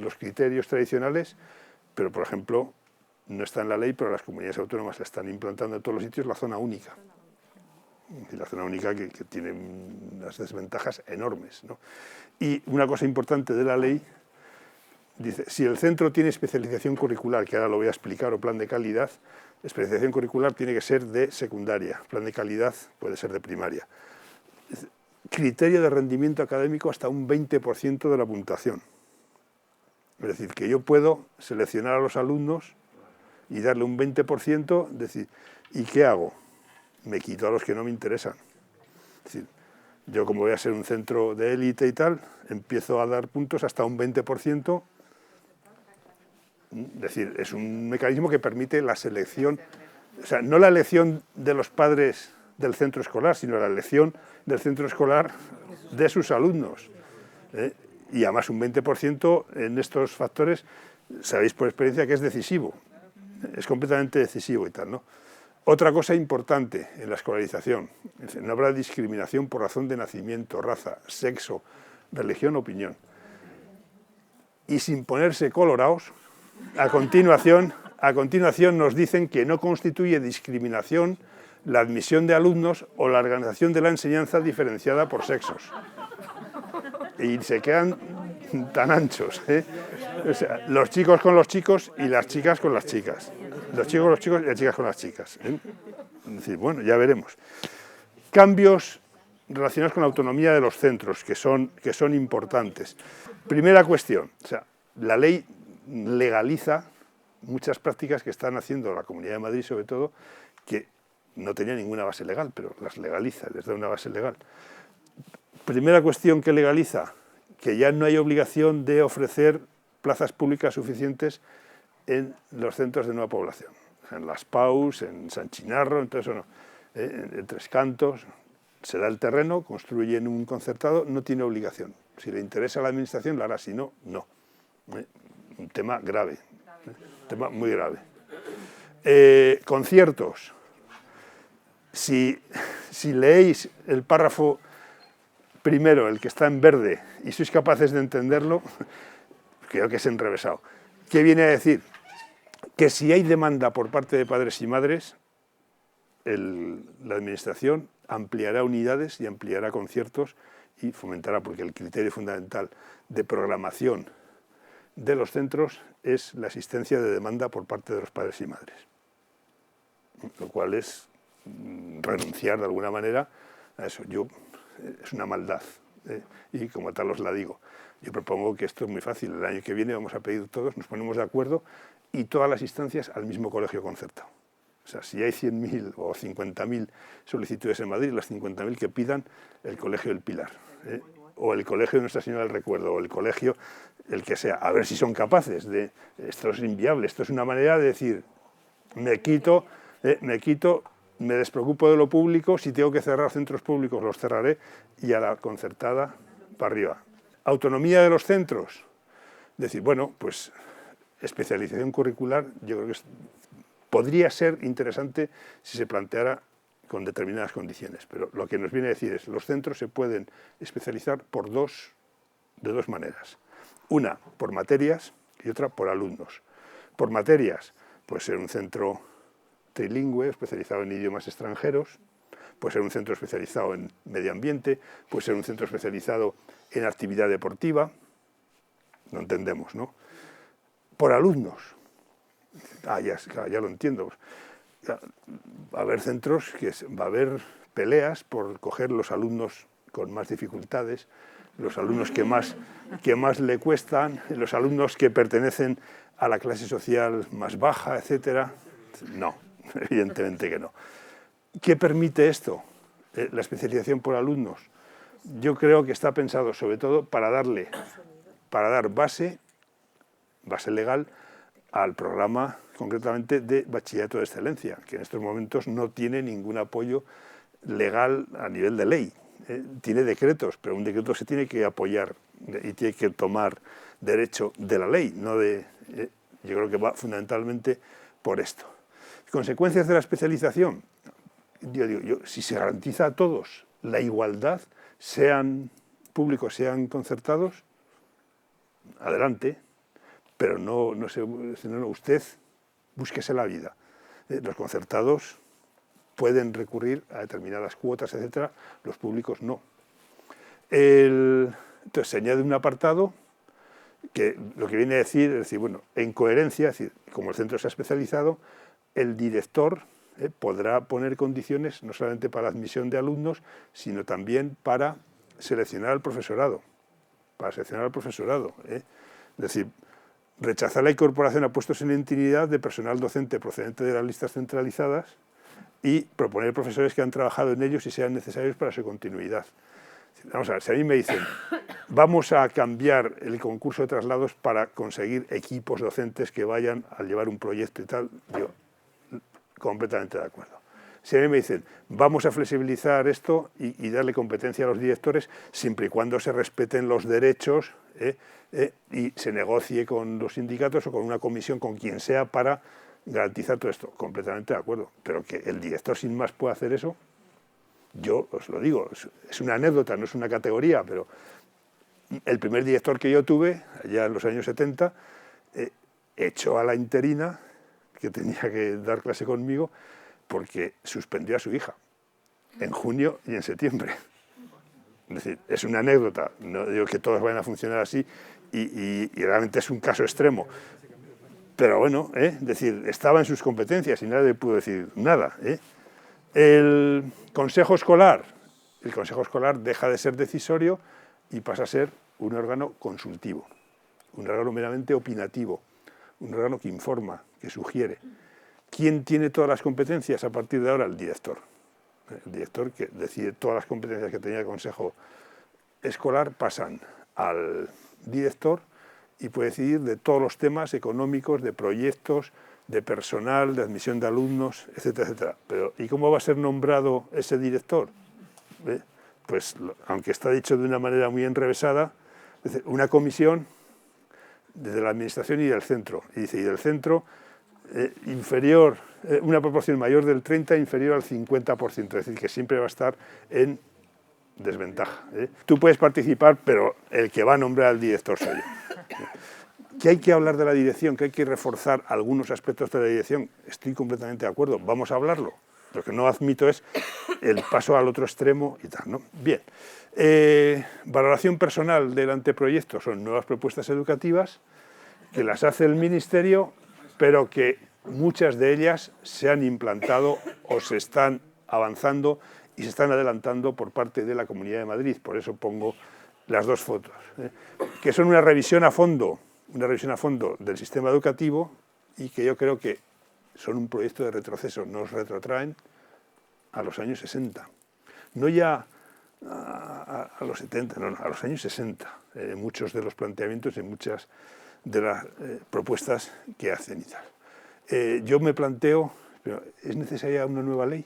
los criterios tradicionales, pero por ejemplo, no está en la ley, pero las comunidades autónomas están implantando en todos los sitios la zona única. Y la zona única que tiene unas desventajas enormes, ¿no? Y una cosa importante de la ley, dice, si el centro tiene especialización curricular, que ahora lo voy a explicar, o plan de calidad, especialización curricular tiene que ser de secundaria, plan de calidad puede ser de primaria. Criterio de rendimiento académico hasta un 20% de la puntuación. Es decir, que yo puedo seleccionar a los alumnos y darle un 20%, decir, ¿y qué hago? Me quito a los que no me interesan. Es decir, yo como voy a ser un centro de élite y tal, empiezo a dar puntos hasta un 20%. Es decir, es un mecanismo que permite la selección, o sea, no la elección de los padres del centro escolar, sino la elección del centro escolar de sus alumnos. Y además un 20% en estos factores, sabéis por experiencia que es decisivo, es completamente decisivo y tal, ¿no? Otra cosa importante en la escolarización, no habrá discriminación por razón de nacimiento, raza, sexo, religión o opinión. Y sin ponerse colorados, a continuación nos dicen que no constituye discriminación la admisión de alumnos o la organización de la enseñanza diferenciada por sexos. Y se quedan tan anchos, ¿eh? O sea, los chicos con los chicos y las chicas con las chicas. Los chicos con los chicos y las chicas con las chicas, ¿eh? Es decir, bueno, ya veremos. Cambios relacionados con la autonomía de los centros, que son importantes. Primera cuestión, o sea, la ley legaliza muchas prácticas que están haciendo la Comunidad de Madrid, sobre todo, que no tenía ninguna base legal, pero las legaliza, les da una base legal. Primera cuestión que legaliza, que ya no hay obligación de ofrecer plazas públicas suficientes en los centros de nueva población. En Las Paus, en San Chinarro, en todo eso no. En Tres Cantos, se da el terreno, construyen un concertado, no tiene obligación. Si le interesa a la administración, lo hará, si no, no. Un tema grave, un tema muy grave. Conciertos. Si leéis el párrafo primero, el que está en verde, y sois capaces de entenderlo, creo que es enrevesado. ¿Qué viene a decir? Que si hay demanda por parte de padres y madres, la administración ampliará unidades y ampliará conciertos y fomentará, porque el criterio fundamental de programación de los centros es la existencia de demanda por parte de los padres y madres, lo cual es renunciar de alguna manera a eso. Es una maldad, y como tal os la digo. Yo propongo que esto es muy fácil. El año que viene vamos a pedir todos, nos ponemos de acuerdo, y todas las instancias al mismo colegio concertado. O sea, si hay 100.000 o 50.000 solicitudes en Madrid, las 50.000 que pidan el Colegio del Pilar, o el Colegio de Nuestra Señora del Recuerdo, o el colegio, el que sea, a ver si son capaces de... Esto es inviable, esto es una manera de decir, me despreocupo de lo público, si tengo que cerrar centros públicos los cerraré, y a la concertada para arriba. Autonomía de los centros. Decir, bueno, pues especialización curricular, yo creo que podría ser interesante si se planteara con determinadas condiciones, pero lo que nos viene a decir es, los centros se pueden especializar de dos maneras. Una, por materias, y otra, por alumnos. Por materias, puede ser un centro trilingüe, especializado en idiomas extranjeros, puede ser un centro especializado en medio ambiente, puede ser un centro especializado en actividad deportiva, no entendemos, ¿no? Por alumnos, ya lo entiendo, va a haber centros va a haber peleas por coger los alumnos con más dificultades, los alumnos que más le cuestan, los alumnos que pertenecen a la clase social más baja, etcétera. No, evidentemente que no. ¿Qué permite esto? La especialización por alumnos. Yo creo que está pensado sobre todo para dar base legal al programa concretamente de bachillerato de excelencia, que en estos momentos no tiene ningún apoyo legal a nivel de ley. Tiene decretos, pero un decreto se tiene que apoyar y tiene que tomar derecho de la ley, no de... yo creo que va fundamentalmente por esto. Consecuencias de la especialización. Yo digo, si se garantiza a todos la igualdad, sean públicos, sean concertados, adelante, pero no, usted búsquese la vida. Los concertados pueden recurrir a determinadas cuotas, etcétera, los públicos no. Entonces se añade un apartado que lo que viene a decir es decir, bueno, en coherencia, es decir, como el centro se ha especializado, el director podrá poner condiciones no solamente para la admisión de alumnos, sino también para seleccionar al profesorado. Es decir, rechazar la incorporación a puestos en entidad de personal docente procedente de las listas centralizadas y proponer profesores que han trabajado en ellos y sean necesarios para su continuidad. Vamos a ver, si a mí me dicen, vamos a cambiar el concurso de traslados para conseguir equipos docentes que vayan a llevar un proyecto y tal, yo completamente de acuerdo. Si a mí me dicen, vamos a flexibilizar esto y darle competencia a los directores, siempre y cuando se respeten los derechos y se negocie con los sindicatos o con una comisión, con quien sea, para garantizar todo esto, completamente de acuerdo, pero que el director sin más pueda hacer eso, yo os lo digo, es una anécdota, no es una categoría, pero el primer director que yo tuve, allá en los años 70, echó a la interina, que tenía que dar clase conmigo, porque suspendió a su hija, en junio y en septiembre. Es decir, es una anécdota, no digo que todos vayan a funcionar así, y realmente es un caso extremo. Pero bueno, es decir, estaba en sus competencias y nadie le pudo decir nada. El consejo escolar deja de ser decisorio y pasa a ser un órgano consultivo, un órgano meramente opinativo, un órgano que informa, que sugiere. ¿Quién tiene todas las competencias a partir de ahora? El director. El director, que decide todas las competencias que tenía el consejo escolar, pasan al director y puede decidir de todos los temas económicos, de proyectos, de personal, de admisión de alumnos, etcétera, etcétera. Pero, ¿y cómo va a ser nombrado ese director? Pues, aunque está dicho de una manera muy enrevesada, una comisión desde la administración y del centro. Y dice, y del centro inferior, una proporción mayor del 30, inferior al 50%, es decir, que siempre va a estar en desventaja. Tú puedes participar, pero el que va a nombrar al director soy yo. ¿Que hay que hablar de la dirección, que hay que reforzar algunos aspectos de la dirección? Estoy completamente de acuerdo, vamos a hablarlo. Lo que no admito es el paso al otro extremo y tal, ¿no? Bien, valoración personal del anteproyecto son nuevas propuestas educativas que las hace el Ministerio, pero que muchas de ellas se han implantado o se están avanzando y se están adelantando por parte de la Comunidad de Madrid. Por eso pongo las dos fotos, que son una revisión a fondo del sistema educativo y que yo creo que son un proyecto de retroceso, nos retrotraen a los años 60. No ya a los 70, no, a los años 60, muchos de los planteamientos y muchas de las propuestas que hacen y tal. Yo me planteo, ¿es necesaria una nueva ley?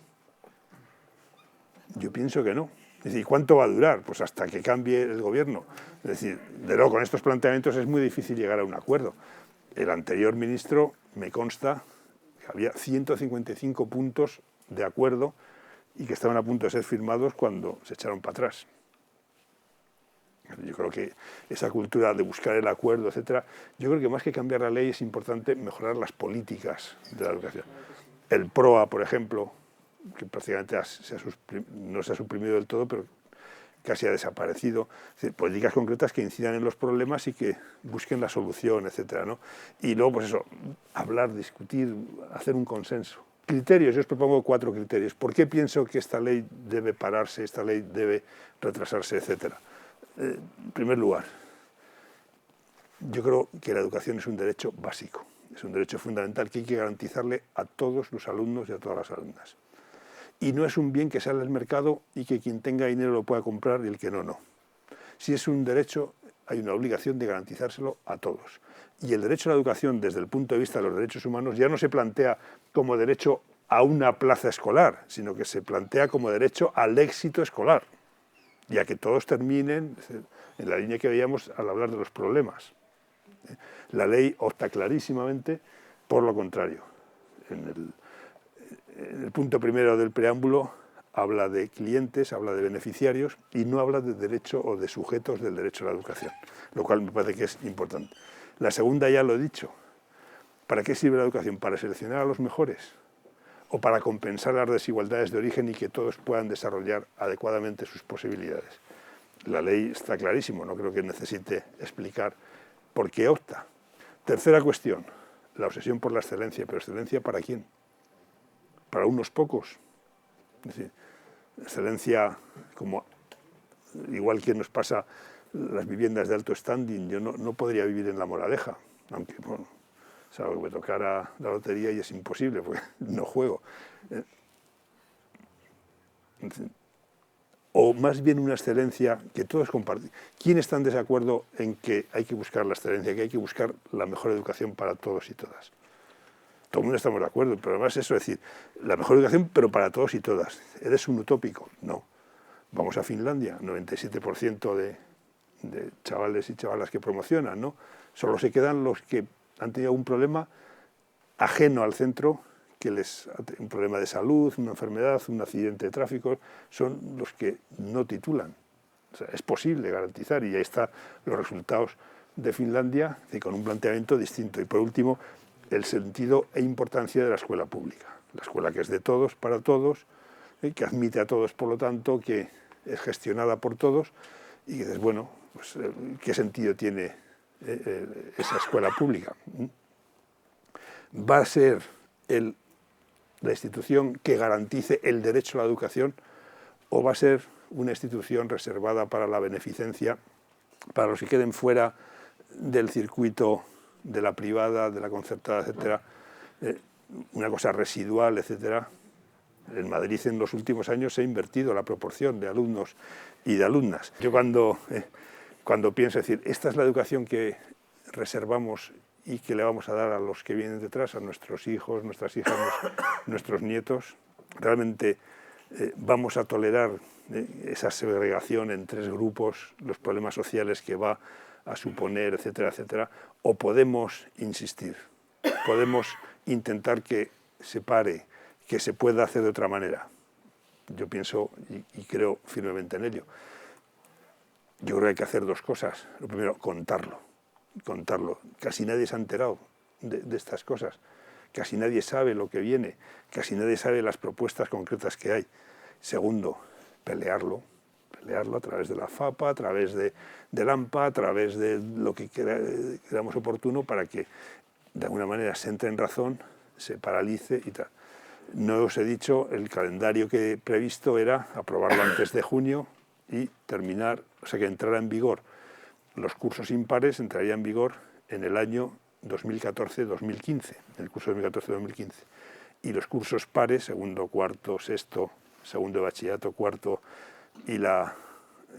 Yo pienso que no. Es decir, ¿cuánto va a durar? Pues hasta que cambie el gobierno. Es decir, de luego con estos planteamientos es muy difícil llegar a un acuerdo. El anterior ministro, me consta, que había 155 puntos de acuerdo y que estaban a punto de ser firmados cuando se echaron para atrás. Yo creo que esa cultura de buscar el acuerdo, etcétera, yo creo que más que cambiar la ley es importante mejorar las políticas de la educación. El PROA, por ejemplo, que prácticamente no se ha suprimido del todo, pero casi ha desaparecido. Es decir, políticas concretas que incidan en los problemas y que busquen la solución, etcétera, ¿no? Y luego, pues eso, hablar, discutir, hacer un consenso. Criterios, yo os propongo 4 criterios. ¿Por qué pienso que esta ley debe pararse, esta ley debe retrasarse, etcétera? En primer lugar, yo creo que la educación es un derecho básico, es un derecho fundamental que hay que garantizarle a todos los alumnos y a todas las alumnas. Y no es un bien que sale al mercado y que quien tenga dinero lo pueda comprar y el que no, no. Si es un derecho, hay una obligación de garantizárselo a todos. Y el derecho a la educación, desde el punto de vista de los derechos humanos, ya no se plantea como derecho a una plaza escolar, sino que se plantea como derecho al éxito escolar, y a que todos terminen en la línea que veíamos al hablar de los problemas. La ley opta clarísimamente por lo contrario. En el punto primero del preámbulo habla de clientes, habla de beneficiarios y no habla de derecho o de sujetos del derecho a la educación, lo cual me parece que es importante. La segunda ya lo he dicho. ¿Para qué sirve la educación? ¿Para seleccionar a los mejores? ¿O para compensar las desigualdades de origen y que todos puedan desarrollar adecuadamente sus posibilidades? La ley está clarísimo, no creo que necesite explicar por qué opta. Tercera cuestión, la obsesión por la excelencia. ¿Pero excelencia para quién? ¿Para unos pocos? Es decir, excelencia como igual que nos pasa las viviendas de alto standing. Yo no podría vivir en La Moraleja, aunque, bueno, salvo que me tocara la lotería y es imposible, porque no juego. O más bien una excelencia que todos comparten. ¿Quién está en desacuerdo en que hay que buscar la excelencia, que hay que buscar la mejor educación para todos y todas? Todo el mundo estamos de acuerdo, pero además eso es decir, la mejor educación, pero para todos y todas. ¿Eres un utópico? No. Vamos a Finlandia, 97% de chavales y chavalas que promocionan, ¿no? Solo se quedan los que han tenido algún problema ajeno al centro, un problema de salud, una enfermedad, un accidente de tráfico, son los que no titulan. O sea, es posible garantizar, y ahí están los resultados de Finlandia, con un planteamiento distinto. Y por último, el sentido e importancia de la escuela pública. La escuela que es de todos, para todos, que admite a todos, por lo tanto, que es gestionada por todos, y que dices, bueno, pues, ¿qué sentido tiene esa escuela pública? ¿Va a ser la institución que garantice el derecho a la educación, o va a ser una institución reservada para la beneficencia, para los que queden fuera del circuito de la privada, de la concertada, etcétera, una cosa residual, etcétera? En Madrid en los últimos años se ha invertido la proporción de alumnos y de alumnas. Yo cuando pienso, decir, esta es la educación que reservamos y que le vamos a dar a los que vienen detrás, a nuestros hijos, nuestras hijas, nuestros nietos, realmente vamos a tolerar esa segregación en tres grupos, los problemas sociales que va a suponer, etcétera, etcétera, o podemos insistir, podemos intentar que se pare, que se pueda hacer de otra manera. Yo pienso y creo firmemente en ello. Yo creo que hay que hacer dos cosas. Lo primero, contarlo. Casi nadie se ha enterado de estas cosas. Casi nadie sabe lo que viene. Casi nadie sabe las propuestas concretas que hay. Segundo, pelearlo a través de la FAPA, a través del AMPA, a través de lo que creamos oportuno para que de alguna manera se entre en razón, se paralice y tal. No os he dicho, el calendario que he previsto era aprobarlo antes de junio y terminar, o sea que entrara en vigor. Los cursos impares entrarían en vigor en el año 2014-2015, el curso 2014-2015. Y los cursos pares, segundo, cuarto, sexto, segundo de bachillerato, cuarto, y la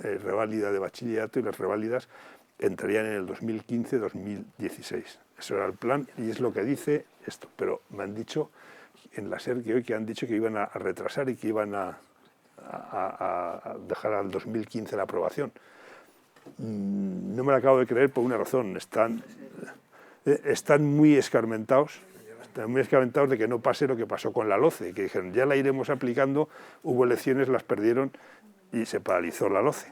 reválida de bachillerato y las reválidas entrarían en el 2015-2016. Eso era el plan y es lo que dice esto. Pero me han dicho en la SER que hoy que han dicho que iban a retrasar y que iban a dejar al 2015 la aprobación. No me lo acabo de creer por una razón. Están muy escarmentados. Están muy escarmentados de que no pase lo que pasó con la LOCE, que dijeron, ya la iremos aplicando, hubo elecciones, las perdieron y se paralizó la LOCE.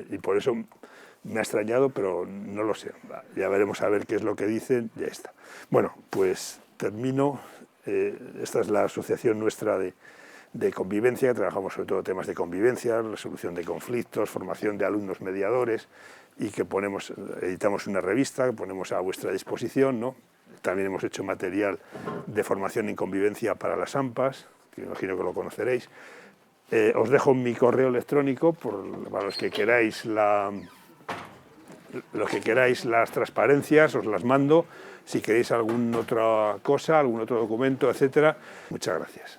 Y por eso me ha extrañado, pero no lo sé. Ya veremos a ver qué es lo que dicen, ya está. Bueno, pues termino. Esta es la asociación nuestra de convivencia, que trabajamos sobre todo temas de convivencia, resolución de conflictos, formación de alumnos mediadores, y que editamos una revista que ponemos a vuestra disposición, ¿no? También hemos hecho material de formación en convivencia para las AMPAs, que imagino que lo conoceréis. Os dejo mi correo electrónico para los que queráis las transparencias, os las mando. Si queréis alguna otra cosa, algún otro documento, etcétera. Muchas gracias.